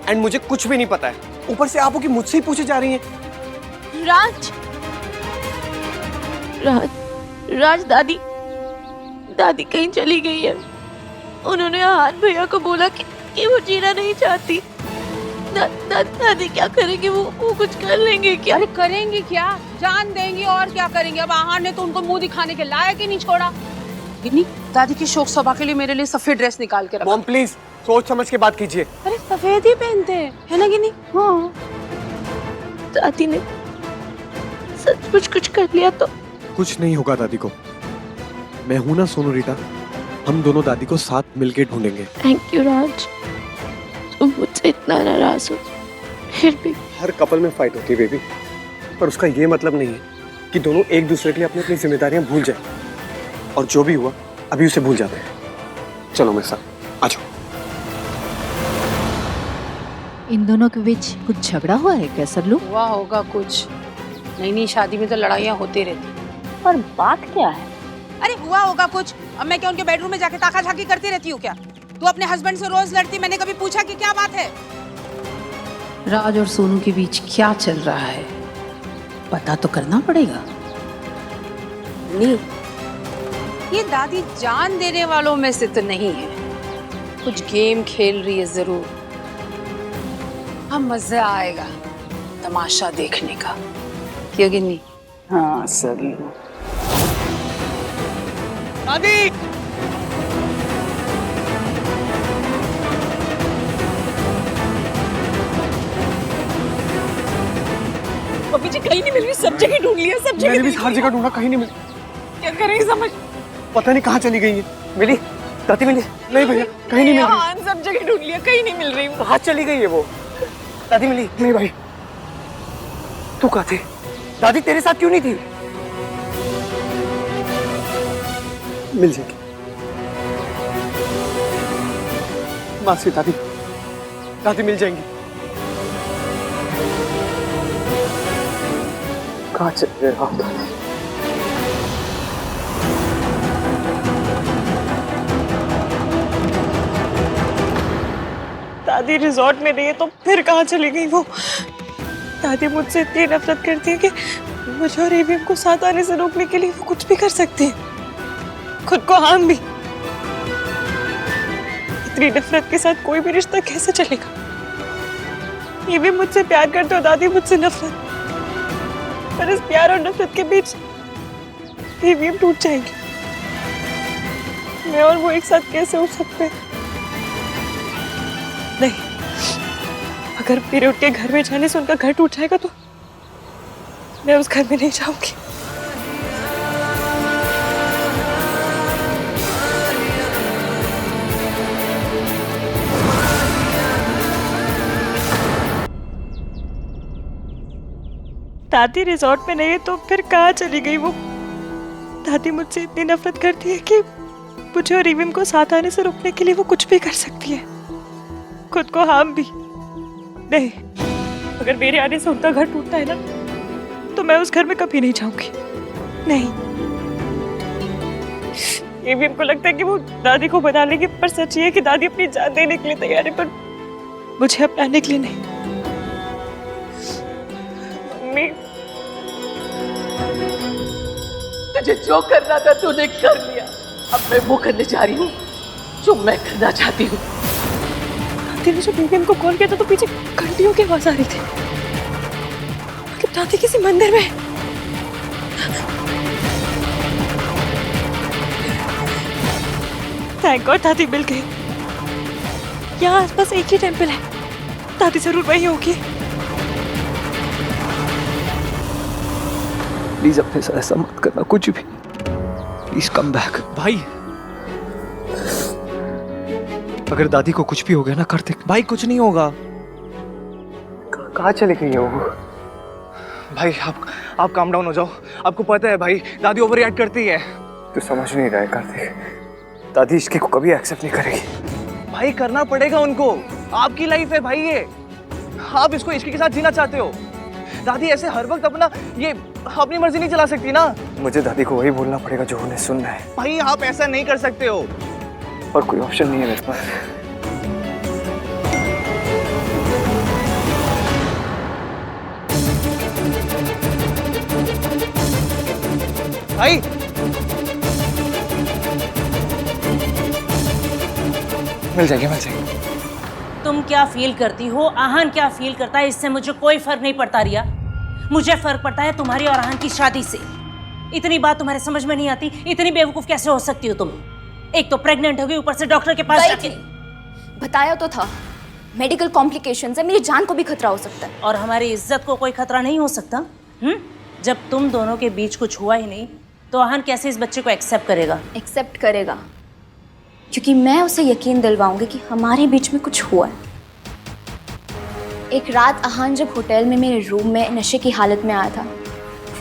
एंड मुझे कुछ भी नहीं पता है। ऊपर से आप हो कि मुझसे ही पूछे जा रही हैं। राज दादी कहीं चली गई है। उन्होंने आहान भैया को बोला कि वो जीना नहीं चाहती। दादी क्या करेंगे? वो कुछ कर लेंगे क्या? अरे करेंगे क्या, जान देंगे और क्या करेंगे। अब आहान ने तो उनको मुंह दिखाने के लायक ही नहीं छोड़ा। दादी की शोक सभा के लिए मेरे लिए सफेद ड्रेस निकाल के रखा। मॉम प्लीज सोच समझ के बात कीजिए। अरे सफेद ही पहनते हैं, है ना कि नहीं? हाँ। दादी ने सचमुच कुछ कर लिया तो? कुछ नहीं होगा दादी को। मैं हूं ना सोनू रीटा, हम दोनों दादी को साथ मिलके ढूंढेंगे। थैंक यू राज, तुम मुझसे इतना नाराज हो फिर भी। हर कपल में फाइट होती है बेबी, पर उसका ये मतलब नहीं है कि दोनों एक दूसरे के लिए अपनी अपनी जिम्मेदारियां भूल जाए। और जो भी हुआ अभी उसे भूल जाते हैं। चलो मेरे साथ आ जाओ। इन दोनों के बीच कुछ झगड़ा हुआ है क्या सरलू? हुआ होगा कुछ। नई नई शादी में तो लड़ाइयाँ होती रहती, पर बात क्या है? अरे हुआ होगा कुछ। अब मैं क्या उनके बेडरूम में जाके ताका झाकी करती रहती हूँ क्या? तू अपने हस्बैंड से रोज लड़ती, मैंने कभी पूछा कि क्या बात है? राज और सोनू के बीच क्या चल रहा है पता तो करना पड़ेगा। नहीं, ये दादी जान देने वालों में से तो नहीं है, कुछ गेम खेल रही है जरूर। हम मजा आएगा तमाशा देखने का, क्यों गिन्नी? हाँ सर। दादी मम्मी जी कहीं नहीं मिल रही, सब जगह ढूंढ लिया, सब जगह। मैंने भी हर जगह ढूंढा, कहीं नहीं मिली। क्या करेंगे समझ? पता नहीं कहाँ चली गई है। मिली? दादी मिली? नहीं भैया, कहीं नहीं मिल रही। हाँ, सब जगह ढूंढ लिया, कहीं नहीं मिल रही। कहाँ चली गई है वो? दादी मिली? नहीं भाई। तू कहाँ थी? दादी तेरे साथ क्यों नहीं थी? मिल जाएगी मासी। दादी दादी मिल जाएंगी। कहाँ चल रहे हो आप दादी? दादी रिजॉर्ट में नहीं है तो फिर कहाँ चली गई वो? दादी मुझसे इतनी नफरत करती है कि मुझे और एवीएम को साथ आने से रोकने के लिए वो कुछ भी कर सकती है, खुद को हार्म भी। इतनी नफरत के साथ कोई भी रिश्ता कैसे चलेगा? एवीएम मुझसे प्यार करते हो, दादी मुझसे नफरत। पर इस प्यार और नफरत के बीच एवीएम टूट जाएगी। मैं और वो एक साथ कैसे हो सकते हैं? नहीं, अगर मेरे उठ के घर में जाने से उनका घर टूट जाएगा तो मैं उस घर में नहीं जाऊंगी। दादी रिजॉर्ट में नहीं है तो फिर कहाँ चली गई वो? दादी मुझसे इतनी नफरत करती है कि मुझे और एवीएम को साथ आने से रोकने के लिए वो कुछ भी कर सकती है, खुद को हार्म भी। नहीं, अगर मेरे आने से उनका घर टूटता है ना तो मैं उस घर में कभी नहीं जाऊंगी। नहीं, एवीएम को लगता है कि वो दादी को बना लेगी, पर सच ये है कि दादी अपनी जान देने के लिए तैयार है, पर मुझे अपनाने के लिए नहीं। मम्मी, तुझे जो करना था तूने कर लिया। अब मैं वो करने जा रही हूँ जो मैं करना चाहती हूँ। दादी ने जब एवीएम को कॉल किया था तो पीछे घंटियों की आवाज आ रही थी। कि दादी किसी मंदिर में। थैंक गॉड दादी मिल गई। यहाँ आसपास एक ही टेंपल है, दादी जरूर वही होगी। प्लीज अपने साथ ऐसा मत करना, कुछ भी। Please come back. भाई अगर दादी को कुछ भी हो गया ना कार्तिक। भाई कुछ नहीं होगा। कहाँ चली गई है वो? भाई आप काम डाउन हो जाओ। आपको पता है भाई, दादी ओवर रिएक्ट करती है। तू समझ नहीं रहा है कार्तिक, दादी इसके को कभी एक्सेप्ट नहीं करेगी। भाई करना पड़ेगा उनको, आपकी लाइफ है भाई ये। आप इसको इश्क के साथ जीना चाहते हो। दादी ऐसे हर वक्त अपनी मर्जी नहीं चला सकती ना। मुझे दादी को वही बोलना पड़ेगा जो उन्हें सुनना है। भाई आप ऐसा नहीं कर सकते हो। और कोई ऑप्शन नहीं है मेरे पास। भाई मिल जाएगी। तुम क्या फील करती हो, आहान क्या फील करता है, इससे मुझे कोई फर्क नहीं पड़ता रिया। मुझे फर्क पड़ता है तुम्हारी और आहान की शादी से। इतनी बात तुम्हारे समझ में नहीं आती? इतनी बेवकूफ कैसे हो सकती हो तुम? एक तो प्रेग्नेंट हो गई, ऊपर से डॉक्टर के पास जाके। बताया तो था, मेडिकल कॉम्प्लिकेशंस है, मेरी जान को भी खतरा हो सकता है। और हमारी इज्जत को कोई खतरा नहीं हो सकता? जब तुम दोनों के बीच कुछ हुआ ही नहीं तो आहान कैसे इस बच्चे को एक्सेप्ट करेगा? एक्सेप्ट करेगा क्योंकि मैं उसे यकीन दिलवाऊंगी कि हमारे बीच में कुछ हुआ है। एक रात आहान जब होटल में मेरे रूम में नशे की हालत में आया था,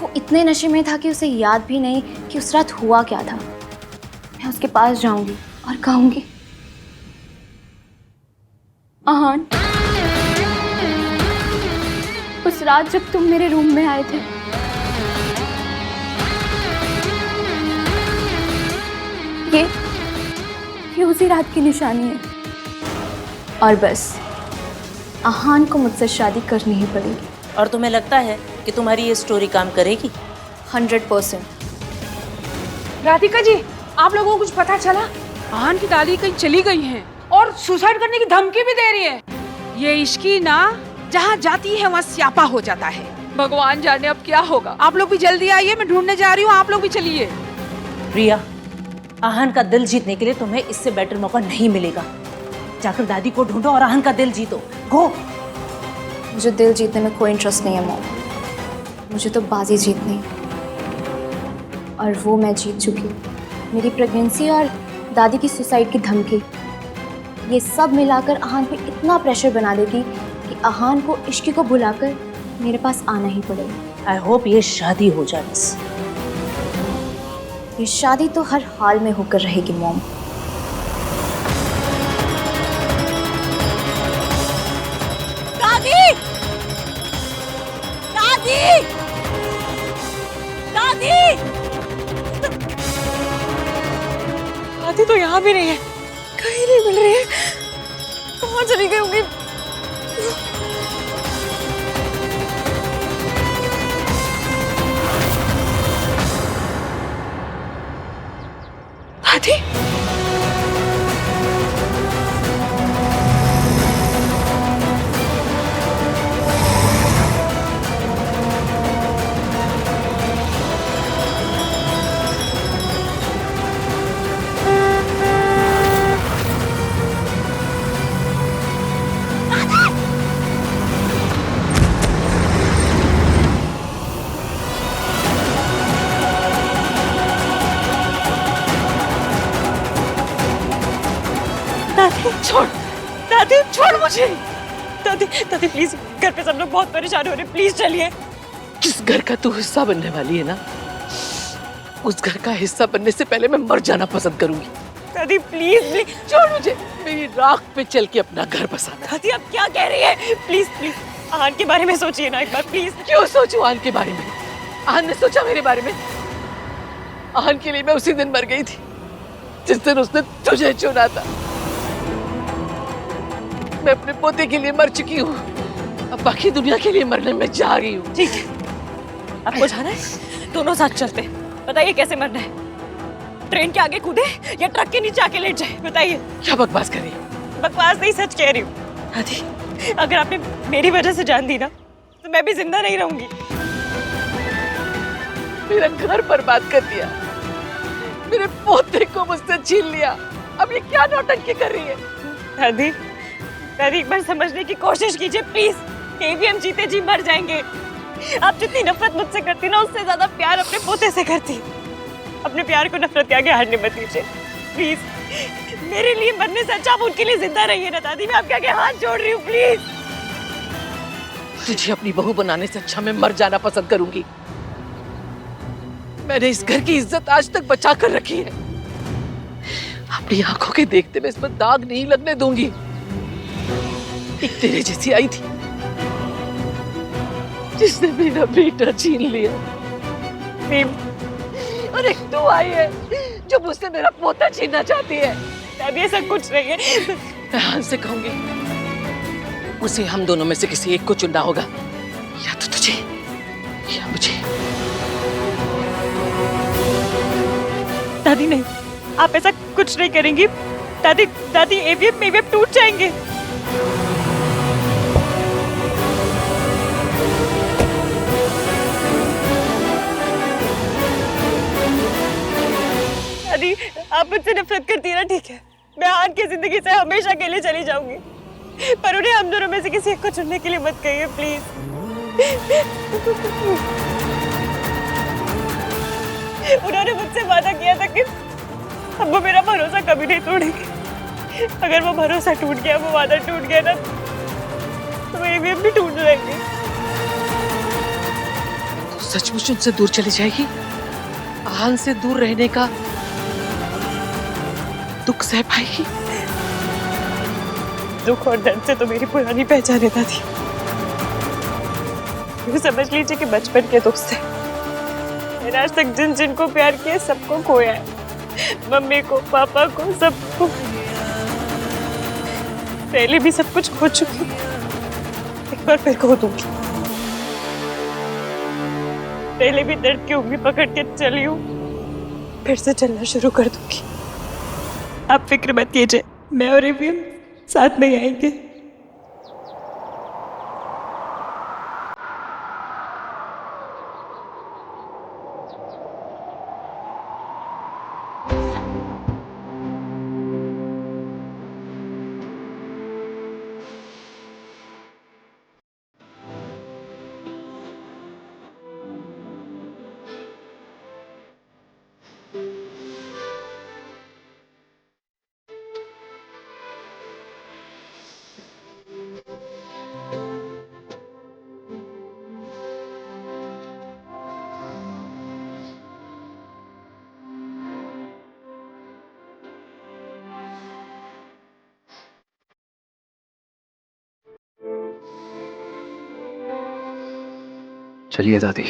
वो इतने नशे में था कि उसे याद भी नहीं कि उस रात हुआ क्या था। मैं उसके पास जाऊंगी और कहूंगी, आहान, उस रात जब तुम मेरे रूम में आए थे, ये उसी रात की निशानी है। और बस आहान को मुझसे शादी करनी ही पड़ेगी। और तुम्हें लगता है कि तुम्हारी ये स्टोरी काम करेगी? 100%। राधिका जी, आप लोगों को कुछ पता चला? आहान की दादी कहीं चली गई हैं और सुसाइड करने की धमकी भी दे रही है। ये इश्की ना जहाँ जाती है वहाँ स्यापा हो जाता है। भगवान जाने अब क्या होगा। आप लोग भी जल्दी आइए, मैं ढूंढने जा रही हूँ, आप लोग भी चलिए। प्रिया, आहान का दिल जीतने के लिए तुम्हें इससे बेटर मौका नहीं मिलेगा। जाकर दादी को ढूंढो और आहान का दिल जीतो। गो। मुझे दिल जीतने में कोई इंटरेस्ट नहीं है मॉम, मुझे तो बाजी जीतनी है और वो मैं जीत चुकी हूँ। मेरी प्रेगनेंसी और दादी की सुसाइड की धमकी, ये सब मिलाकर आहान पे इतना प्रेशर बना देगी कि आहान को इश्की को भुलाकर मेरे पास आना ही पड़ेगा। आई होप ये शादी हो जाए बस। ये शादी तो हर हाल में होकर रहेगी मॉम। दादी! दादी! दादी! दादी तो यहाँ भी नहीं है, कहीं नहीं मिल रही है। कहाँ चली गई होंगी? दादी? दादी छोड़, दादी छोड़ मुझे। दादी दादी प्लीज, घर पे सब लोग बहुत परेशान हो रहे हैं, प्लीज चलिए। जिस घर का तू हिस्सा बनने वाली है ना, उस घर का हिस्सा बनने से पहले मैं मर जाना पसंद करूंगी। दादी प्लीज प्लीज छोड़ मुझे, मेरी राख पे चल के अपना घर बसाना। दादी आप क्या कह रही है? प्लीज प्लीज आहान के बारे में सोचिए ना एक बार प्लीज। क्यों सोचूं आहान के बारे में? आहान ने सोचा मेरे बारे में? आहान के लिए मैं उसी दिन मर गई थी जिस दिन उसने तुझे चुना था। मैं अपने पोते के लिए मर चुकी हूँ, अब बाकी दुनिया के लिए मरने में जा रही हूँ। ठीक है, आपको जाना है? दोनों साथ चलते हैं। बताइए कैसे मरना है? ट्रेन के आगे कूदे या ट्रक के नीचे आके लेट जाए? बताइए। क्या बकवास कर रही है? बकवास नहीं, सच कह रही हूँ। दादी अगर आपने मेरी वजह से जान दी ना तो मैं भी जिंदा नहीं रहूंगी। मेरा घर बर्बाद कर दिया, मेरे पोते को मुझसे छीन लिया, अब ये क्या नौटंकी कर रही है? दादी दादी एक बार समझने की कोशिश कीजिए प्लीज। कहीं भी हम जीते जी मर जाएंगे। आप जितनी नफरत मुझसे करती ना, उससे ज्यादा प्यार अपने पोते से करती। अपने प्यार को नफरत के आगे हारने मत दीजिए प्लीज। मेरे लिए मरने से अच्छा आप उनके लिए जिंदा रहिए ना दादी। मैं आपके आगे हाथ जोड़ रही हूँ प्लीज। तुझे अपनी बहू बनाने से अच्छा मैं मर जाना पसंद करूंगी। मैंने इस घर की इज्जत आज तक बचा कर रखी है, अपनी आंखों के देखते मैं इस पर दाग नहीं लगने दूंगी। एक तेरे जैसी आई थी जिसने मेरा बेटा छीन लिया, और एक तू आई है जो मुझसे मेरा पोता छीनना चाहती है। दादी ऐसा कुछ नहीं है। मैं आहान से कहूंगी उसे हम दोनों में से किसी एक को चुनना होगा, या तो तुझे या मुझे। दादी नहीं, आप ऐसा कुछ नहीं करेंगी। दादी दादी एवीएम टूट जाएंगे। दादी आप मुझसे नफरत करती है ना, ठीक है, मैं आहान की जिंदगी से हमेशा के लिए चली जाऊंगी, पर उन्हें हम दोनों में से किसी एक को चुनने के लिए मत कहिए प्लीज। उन्होंने मुझसे वादा किया था कि अब वो मेरा भरोसा कभी नहीं तोड़ेंगे। अगर वो भरोसा टूट गया, वो वादा टूट गया ना, तो वो एवीएम भी टूट जाएंगे। तो सचमुच उनसे दूर चली जाएगी? आहान से दूर रहने का दुख सह पाएगी? दुख और दर्द से तो मेरी पुरानी पहचान है दादी। ये समझ लीजिए कि बचपन के दोस्त है। मैंने आज तक जिन जिनको प्यार किया सबको खोया है, मम्मी को, पापा को, सबको। पहले भी सब कुछ खो चुकी हूँ, एक बार फिर खो दूंगी। पहले भी दर्द की उंगली पकड़ के चली हूँ, फिर से चलना शुरू कर दूंगी। आप फिक्र मत कीजिए, मैं और एवीएम साथ में आएंगे। चलिए दादी।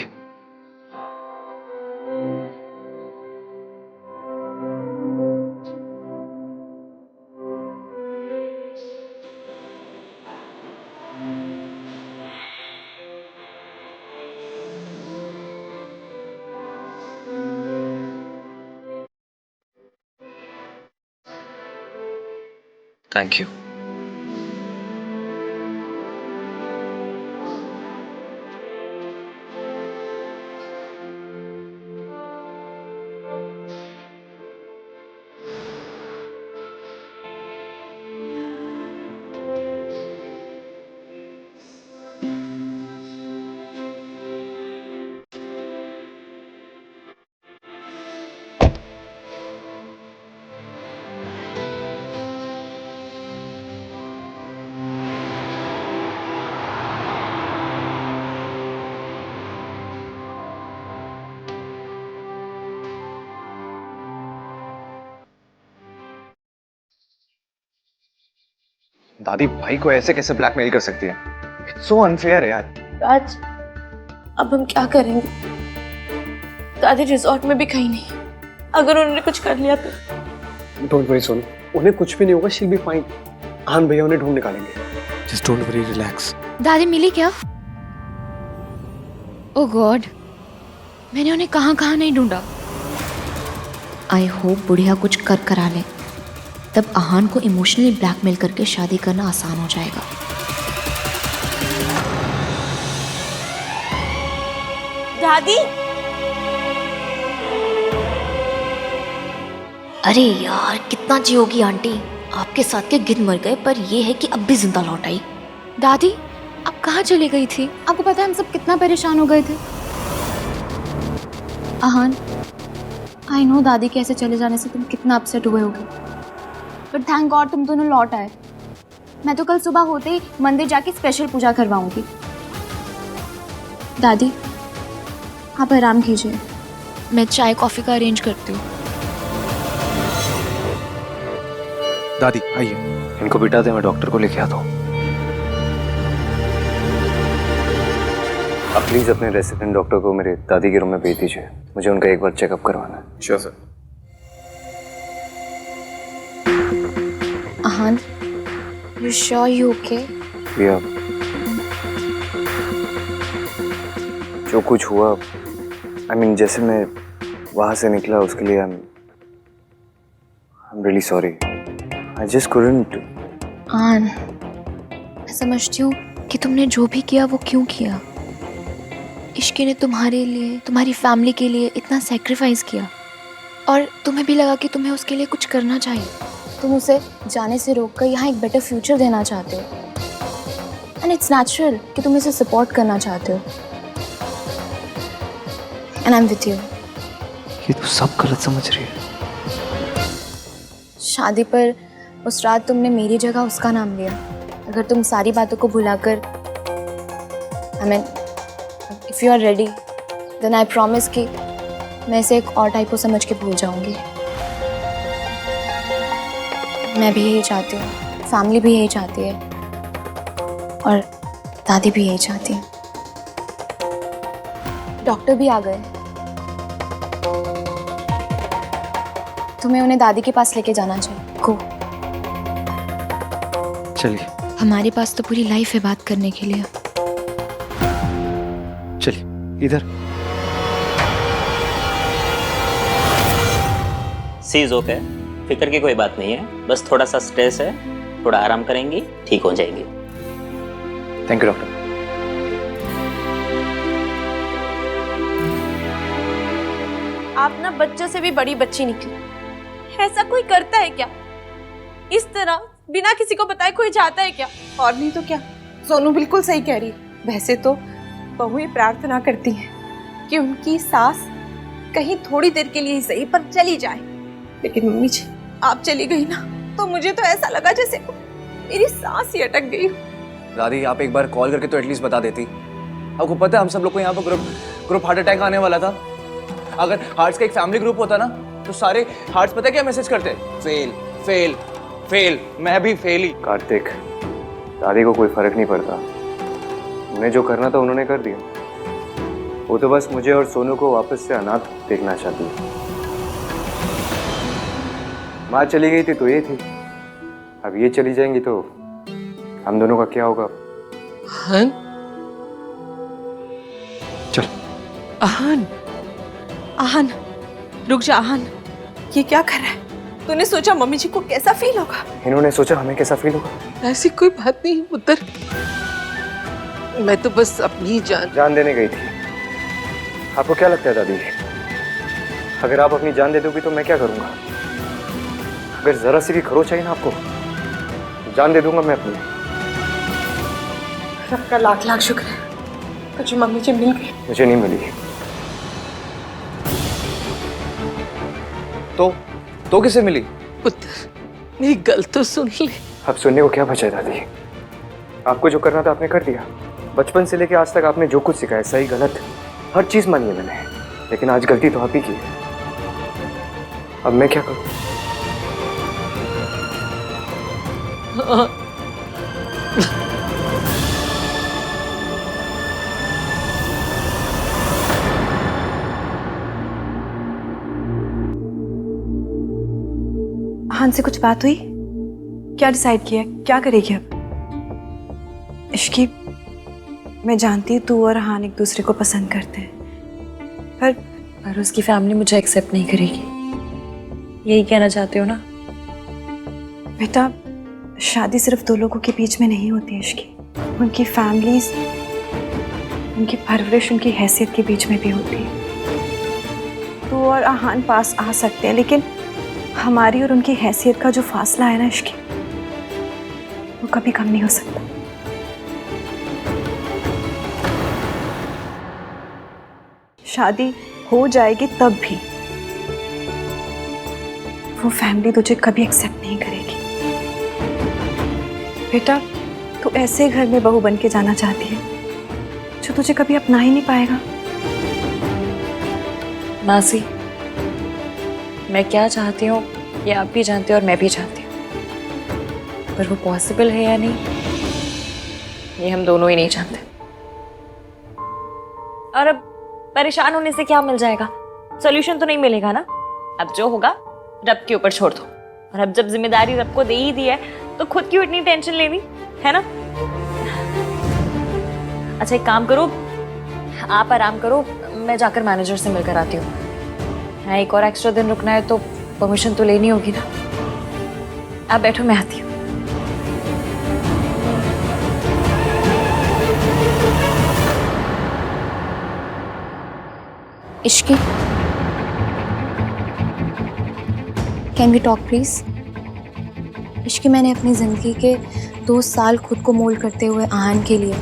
Thank you. दादी भाई को ऐसे कैसे ब्लैकमेल कर सकती है? इट्स सो अनफेयर है यार। राज, अब हम क्या करेंगे? दादी रिजॉर्ट में भी कहीं नहीं। अगर उन्होंने कुछ कर लिया तो? डोंट वरी सोनू, उन्हें कुछ भी नहीं होगा, शी विल बी फाइन। आहान भैया उन्हें ढूंढ निकालेंगे। Just don't worry, relax. दादी मिली क्या? ओह गॉड, मैंने उन्हें कहाँ कहाँ नहीं ढूंढा। आई होप बुढ़िया कुछ कर करा ले, तब आहान को इमोशनली ब्लैकमेल करके शादी करना आसान हो जाएगा। दादी, अरे यार कितना जियोगी आंटी, आपके साथ के गिद्ध मर गए पर ये है कि अब भी जिंदा लौट आई। दादी आप कहाँ चली गई थी? आपको पता है हम सब कितना परेशान हो गए थे। आहान, आई नो दादी के ऐसे चले जाने से तुम कितना अपसेट हुए होगे, बट थैंक गॉड तुम दोनों लौट आए। मैं तो कल सुबह होते ही मंदिर जाके स्पेशल पूजा करवाऊंगी। दादी आप आराम कीजिए, मैं चाय कॉफी का अरेंज करती हूँ। दादी आइए, इनको बिठा दे, मैं डॉक्टर को लेके आता हूँ। आप प्लीज अपने रेसिडेंट डॉक्टर को मेरे दादी के रूम में भेज दीजिए, मुझे उनका एक बार चेकअप करवाना है। Sure sir. Aahan, you sure you okay? भैया जो कुछ हुआ, I mean, जैसे मैं वहां से निकला उसके लिए I'm really sorry. I just couldn't. आन, मैं समझती हूँ कि तुमने जो भी किया वो क्यों किया। इश्की ने तुम्हारे लिए, तुम्हारी फैमिली के लिए इतना सेक्रीफाइस किया और तुम्हें भी लगा कि तुम्हें उसके लिए कुछ करना चाहिए। तुम उसे जाने से रोककर यहाँ एक बेटर फ्यूचर देना चाहते हो, एंड इट्स नेचुरल कि तुम इसे सपोर्ट करना चाहते हो, and I am with you. ये तो सब गलत समझ रही है। शादी पर उस रात तुमने मेरी जगह उसका नाम लिया। अगर तुम सारी बातों को भुलाकर, I mean if you are ready, then I promise कि मैं इसे एक और टाइप को समझ के भूल जाऊंगी। मैं भी यही चाहती हूँ, फैमिली भी यही चाहती है और दादी भी यही चाहती है। डॉक्टर भी आ गए, तुम्हें उन्हें दादी के पास लेके जाना चाहिए। गो। चलिए। हमारे पास तो पूरी लाइफ है बात करने के लिए। चलिए इधर। सीज ओके, फिक्र की कोई बात नहीं है, बस थोड़ा सा स्ट्रेस है, थोड़ा आराम करेंगी ठीक हो जाएगी। Thank you doctor. आप ना बच्चों से भी बड़ी बच्ची निकली। ऐसा कोई करता है क्या? इस तरह बिना किसी को बताए कोई जाता है क्या? और नहीं तो क्या, सोनू बिल्कुल सही कह रही है। वैसे तो बहुएं प्रार्थना करती हैं कि उनकी सास कहीं थोड़ी देर के लिए ही सही पर चली जाए, लेकिन मम्मी जी आप चली गई ना तो मुझे तो ऐसा लगा जैसे मेरी सांस ही अटक गई। दादी आप एक बार कॉल करके तो एटलीस्ट बता देती। आपको पता है हम सब लोग को यहाँ पर ग्रुप हार्ट अटैक आने वाला था। अगर हार्ट्स का एक फैमिली ग्रुप होता ना तो सारे हार्ट्स पता क्या मैसेज करते? Fail fail fail. मैं भी फेल ही। कार्तिक, दादी को कोई फर्क नहीं पड़ता, उन्हें जो करना था उन्होंने कर दिया। वो तो बस मुझे और सोनू को वापस से अनाथ देखना चाहती है। माँ चली गई थी तो ये थी, अब ये चली जाएंगी तो हम दोनों का क्या होगा? आहन, चल। आहन, आहन, रुक जा आहन, ये क्या कर रहा है? तूने सोचा मम्मी जी को कैसा फील होगा? इन्होंने सोचा हमें कैसा फील होगा? ऐसी कोई बात नहीं पुत्र, मैं तो बस अपनी जान देने गई थी। आपको क्या लगता है दादी, अगर आप अपनी जान दे दोगी तो मैं क्या करूंगा? अगर जरा सी भी खरोच आई ना आपको, जान दे दूंगा मैं अपनी। रब का लाख लाख शुक्र है तुझे मम्मी जी मिल गई। मुझे नहीं मिली। तो किसे मिली? पुत्र, मेरी गल तो सुन ले। अब सुनने को क्या बचा दादी? आपको जो करना था आपने कर दिया। बचपन से लेके आज तक आपने जो कुछ सिखाया, सही गलत हर चीज मानी है मैंने, लेकिन आज गलती तो आप ही की है। अब मैं क्या करूं? आहन से कुछ बात हुई? क्या डिसाइड किया, क्या करेगी अब? इश्की, मैं जानती हूँ तू और आहन एक दूसरे को पसंद करते हैं, पर उसकी फैमिली मुझे एक्सेप्ट नहीं करेगी। यही कहना चाहते हो ना? बेटा, शादी सिर्फ दो लोगों के बीच में नहीं होती इश्की, उनकी फैमिलीज, उनकी परवरिश, उनकी हैसियत के बीच में भी होती है। तू और आहन पास आ सकते हैं, लेकिन हमारी और उनकी हैसियत का जो फासला है ना इश्की, वो कभी कम नहीं हो सकता। शादी हो जाएगी तब भी वो फैमिली तुझे कभी एक्सेप्ट नहीं करेगी। बेटा, तू ऐसे घर में बहू बन के जाना चाहती है जो तुझे कभी अपना ही नहीं पाएगा। मासी, मैं क्या चाहती हूँ ये आप भी जानते हो और मैं भी जानती हूँ, पर वो पॉसिबल है या नहीं ये हम दोनों ही नहीं जानते। और अब परेशान होने से क्या मिल जाएगा? सॉल्यूशन तो नहीं मिलेगा ना। अब जो होगा रब के ऊपर छोड़ दो, और अब जब जिम्मेदारी रब को दे ही दी है तो खुद क्यों इतनी टेंशन लेनी है ना? अच्छा, एक काम करो, आप आराम करो, मैं जाकर मैनेजर से मिलकर आती हूँ। हाँ, एक और एक्स्ट्रा दिन रुकना है तो परमिशन तो लेनी होगी ना। आप बैठो, मैं आती हूँ। Ishqi, can we talk please? Ishqi, मैंने अपनी ज़िंदगी के 2 साल खुद को मोल्ड करते हुए आहन के लिए,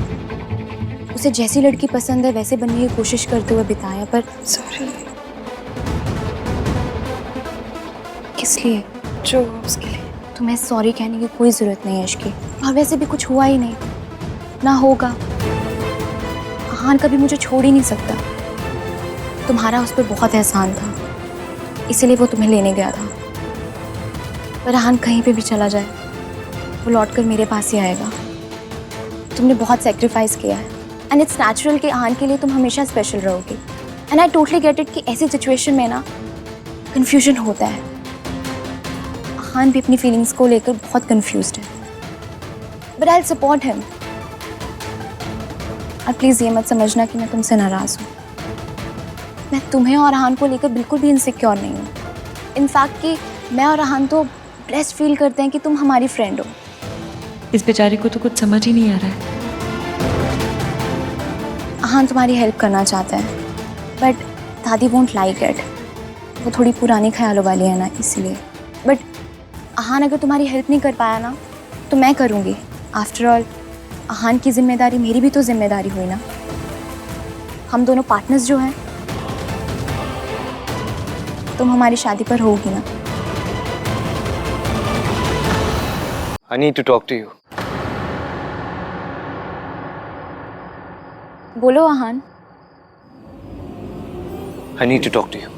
उसे जैसी लड़की पसंद है वैसे बनने की कोशिश करते हुए बिताया, पर सॉरी। किस लिए? जो उसके लिए। तुम्हें सॉरी कहने की कोई ज़रूरत नहीं है इश्की, और वैसे भी कुछ हुआ ही नहीं, ना होगा। आहन कभी मुझे छोड़ ही नहीं सकता। तुम्हारा उस पर बहुत एहसान था, इसीलिए वो तुम्हें लेने गया था। पर आहन कहीं पे भी चला जाए, वो लौटकर मेरे पास ही आएगा। तुमने बहुत सेक्रीफाइस किया है, एंड इट्स नेचुरल कि आहन के लिए तुम हमेशा स्पेशल रहोगी। And I totally get it कि ऐसी सिचुएशन में ना कन्फ्यूजन होता है। आहन भी अपनी फीलिंग्स को लेकर बहुत कन्फ्यूज्ड है, but I will support him. और प्लीज़ ये मत समझना कि मैं तुमसे नाराज़ हूँ। मैं तुम्हें और आहन को लेकर बिल्कुल भी इनसिक्योर नहीं हूँ। इनफैक्ट कि मैं और आहन तो ब्लेस्ड फील करते हैं कि तुम हमारी फ्रेंड हो। इस बेचारी को तो कुछ समझ ही नहीं आ रहा है। आहन तुम्हारी हेल्प करना चाहता है, बट दादी वोंट लाइक इट। वो थोड़ी पुरानी ख्यालों वाली है ना, इसलिए। बट आहन अगर तुम्हारी हेल्प नहीं कर पाया ना तो मैं करूँगी। आफ्टर ऑल आहन की जिम्मेदारी मेरी भी तो जिम्मेदारी हुई ना। हम दोनों पार्टनर्स जो हैं। तुम हमारी शादी पर होगी ना? I need to talk to you. बोलो आहन। I need to talk to you.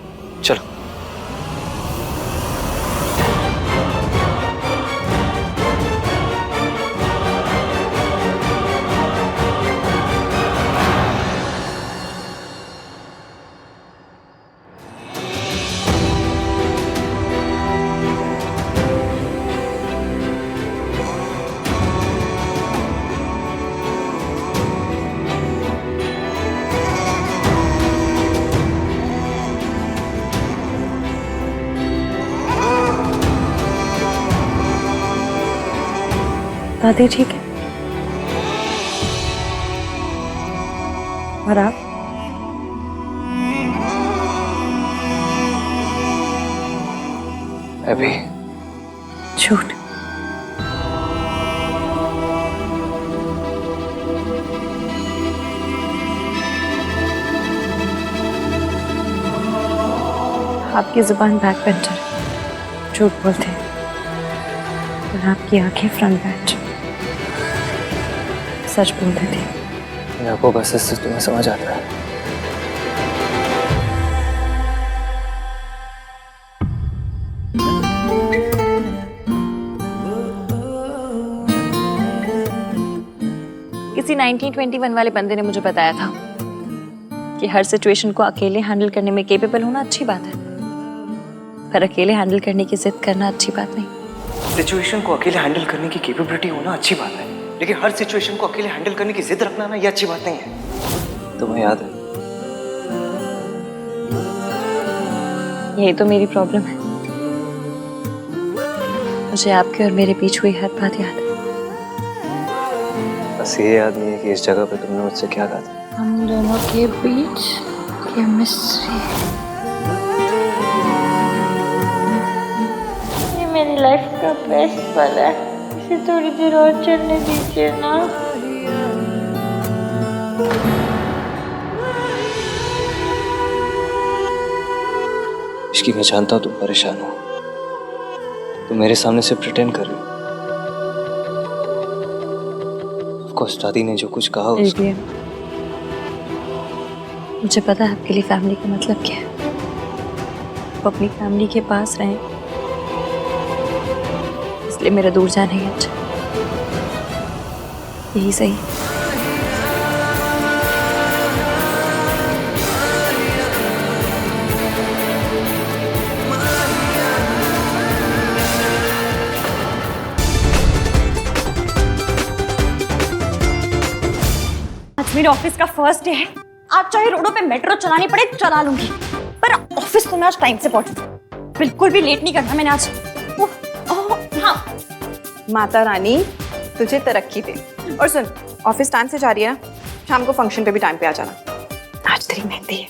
चलो। दादी ठीक है? और आप? अभी झूठ। आपकी जुबान बैक बेंचर, झूठ बोलते हैं, और आपकी आंखें फ्रंट बेंच, सच बोल देती। मेरी आंखों का असर तुम्हें समझ आता है। किसी 1921 वाले बंदे ने मुझे बताया था कि हर सिचुएशन को अकेले हैंडल करने में केपेबल होना अच्छी बात है, पर अकेले हैंडल करने की जिद करना अच्छी बात नहीं। सिचुएशन को अकेले हैंडल करने की कैपेबिलिटी होना अच्छी बात है, लेकिन हर सिचुएशन को अकेले हैंडल करने की जिद रखना ना, ये अच्छी बात नहीं है। तुम्हें याद है? यही तो मेरी प्रॉब्लम है। मुझे आपके और मेरे बीच हुई हर बात याद है। बस ये याद नहीं है कि इस जगह पे तुमने मुझसे क्या कहा था। हम दोनों के बीच केमिस्ट्री। ये मेरी लाइफ का बेस्ट पल है, इसे थोड़ी देर और चलने दीजिए ना। इश्की, मैं जानता हूँ तुम परेशान हो, तुम मेरे सामने से प्रिटेंड कर रही हो। ऑफकोर्स दादी ने जो कुछ कहा उसको... मुझे पता है आपके लिए फैमिली का मतलब क्या है। आप अपनी फैमिली के पास रहें, इसलिए मेरा दूर जाना ही अच्छा, यही सही। आज मेरे ऑफिस का फर्स्ट डे है। आज चाहे रोडों पे मेट्रो चलानी पड़े चला लूंगी, पर ऑफिस तो मैं आज टाइम से पहुंचूंगी। बिल्कुल भी लेट नहीं करना मैंने आज। हाँ माता रानी तुझे तरक्की दे। और सुन, ऑफिस टाइम से जा रही है ना, शाम को फंक्शन पे भी टाइम पे आ जाना। आज तेरी मेहंदी है।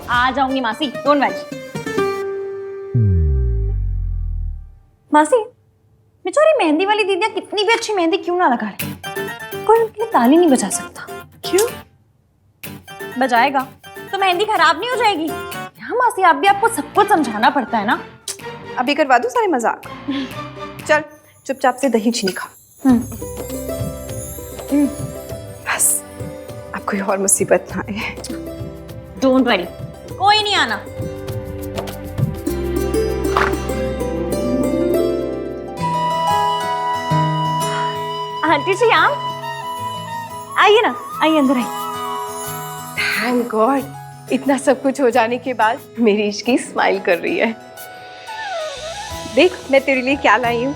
आ जाऊंगी मासी, डोंट वरी। मासी, बेचारी मेहंदी वाली दीदियां कितनी भी अच्छी मेहंदी क्यों ना लगा रही, कोई उनके लिए ताली नहीं बजा सकता। क्यों? बजाएगा तो मेहंदी खराब नहीं हो जाएगी। क्या मासी, आप भी आपको सब कुछ समझाना पड़ता है ना। अभी करवा दूं सारे मजाक? चल चुपचाप से दही चीनी खा। बस अब कोई और मुसीबत ना आए। डोंट वरी, कोई नहीं आना। आंटी जी आप आइए ना, आइए अंदर आइए। थैंक गॉड, इतना सब कुछ हो जाने के बाद मेरी इश्की स्माइल कर रही है। देख मैं तेरे लिए क्या लाई हूँ।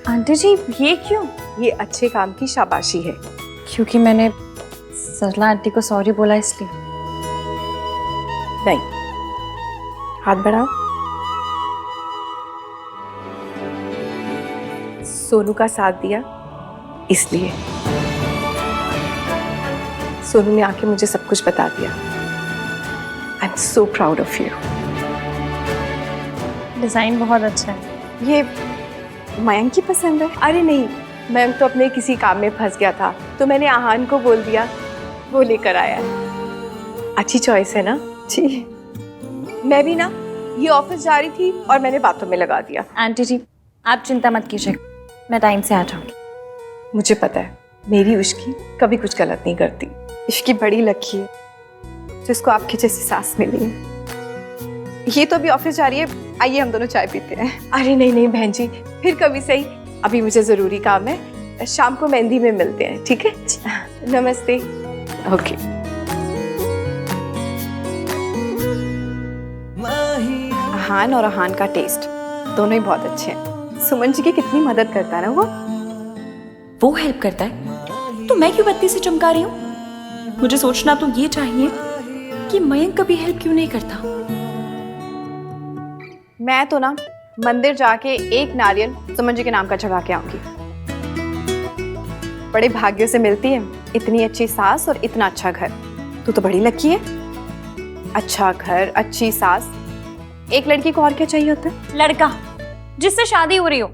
आंटी जी ये क्यों? ये अच्छे काम की शाबाशी है। क्योंकि मैंने सरला आंटी को सॉरी बोला इसलिए? नहीं, हाथ बढ़ाओ। सोनू का साथ दिया इसलिए। सोनू ने आके मुझे सब कुछ बता दिया। आई am so proud of you. Design बहुत अच्छा है। ये मयंक की पसंद है? अरे नहीं, मयंक तो अपने किसी काम में फंस गया था, तो मैंने आहान को बोल दिया, वो लेकर आया है। अच्छी चॉइस है ना? जी। मैं भी ना ये ऑफिस जा रही थी और मैंने बातों में लगा दिया। आंटी जी आप चिंता मत कीजिए, मैं टाइम से आ जाऊंगी। मुझे पता है मेरी उश्की कभी कुछ गलत नहीं करती। इश्की बड़ी लकी है जिसको आपकी जैसी सास मिली है। ये तो अभी ऑफिस जा रही है, आइए हम दोनों चाय पीते हैं। अरे नहीं नहीं बहन जी, फिर कभी सही, अभी मुझे जरूरी काम है। शाम को मेहंदी में मिलते हैं, ठीक है? नमस्ते। ओके। आहान और आहान का टेस्ट दोनों ही बहुत अच्छे हैं। सुमन जी की कितनी मदद करता है ना वो हेल्प करता है तो मैं क्यों बत्ती से चमका रही हूँ? मुझे सोचना तो ये चाहिए कि मयंक कभी हेल्प क्यों नहीं करता। मैं तो ना मंदिर जाके एक नारियल सुमन जी के नाम का चढ़ा के आऊंगी। बड़े भाग्य से मिलती है इतनी अच्छी सास और इतना अच्छा घर। तू तो बड़ी लकी है। अच्छा घर, अच्छी सास, एक लड़की को और क्या चाहिए होता है? लड़का जिससे शादी हो रही हो।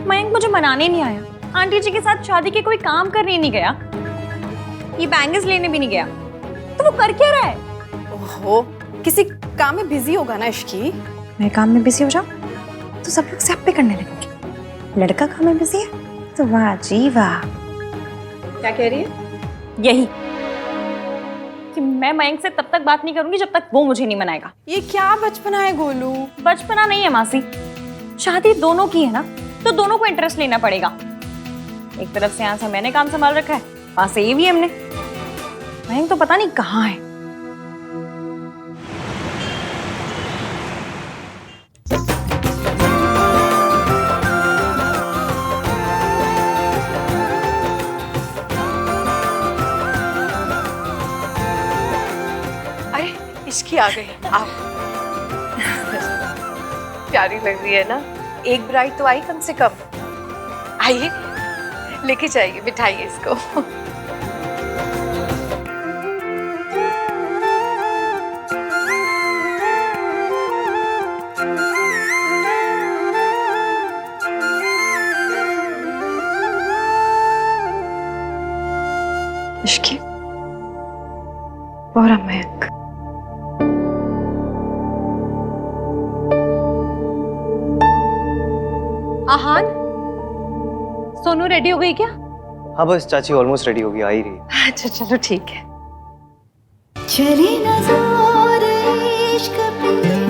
मयंक मुझे मनाने नहीं आया, आंटी जी के साथ शादी के कोई काम करने नहीं गया, ये बैंगल्स लेने भी नहीं गया, तो वो कर क्या रहा है? ओहो, किसी काम में बिजी होगा ना इश्की। मैं काम में बिजी हो जाऊं तो सब लोग सब पे करने लगेंगे। लड़का काम में बिजी है तो वाह जी वाह। क्या कह रही है? यही कि मैं मयंक से तब तक बात नहीं करूंगी जब तक वो मुझे नहीं मनाएगा। ये क्या बचपना है गोलू? बचपना नहीं है मासी, शादी दोनों की है ना, तो दोनों को इंटरेस्ट लेना पड़ेगा। एक तरफ से यहाँ से मैंने काम संभाल रखा है, वहां से ये भी हमने। मयंक तो पता नहीं कहाँ है। इश्की आ गई। आप प्यारी लग रही है ना। एक ब्राइड तो आई कम से कम। आइए लेके जाइए, बिठाइए इसको। इश्की और मयंक। आहान, सोनू रेडी हो गई क्या? हाँ बस चाची ऑलमोस्ट रेडी होगी, आ ही रही है। अच्छा चलो ठीक है। चली नजर इश्क पे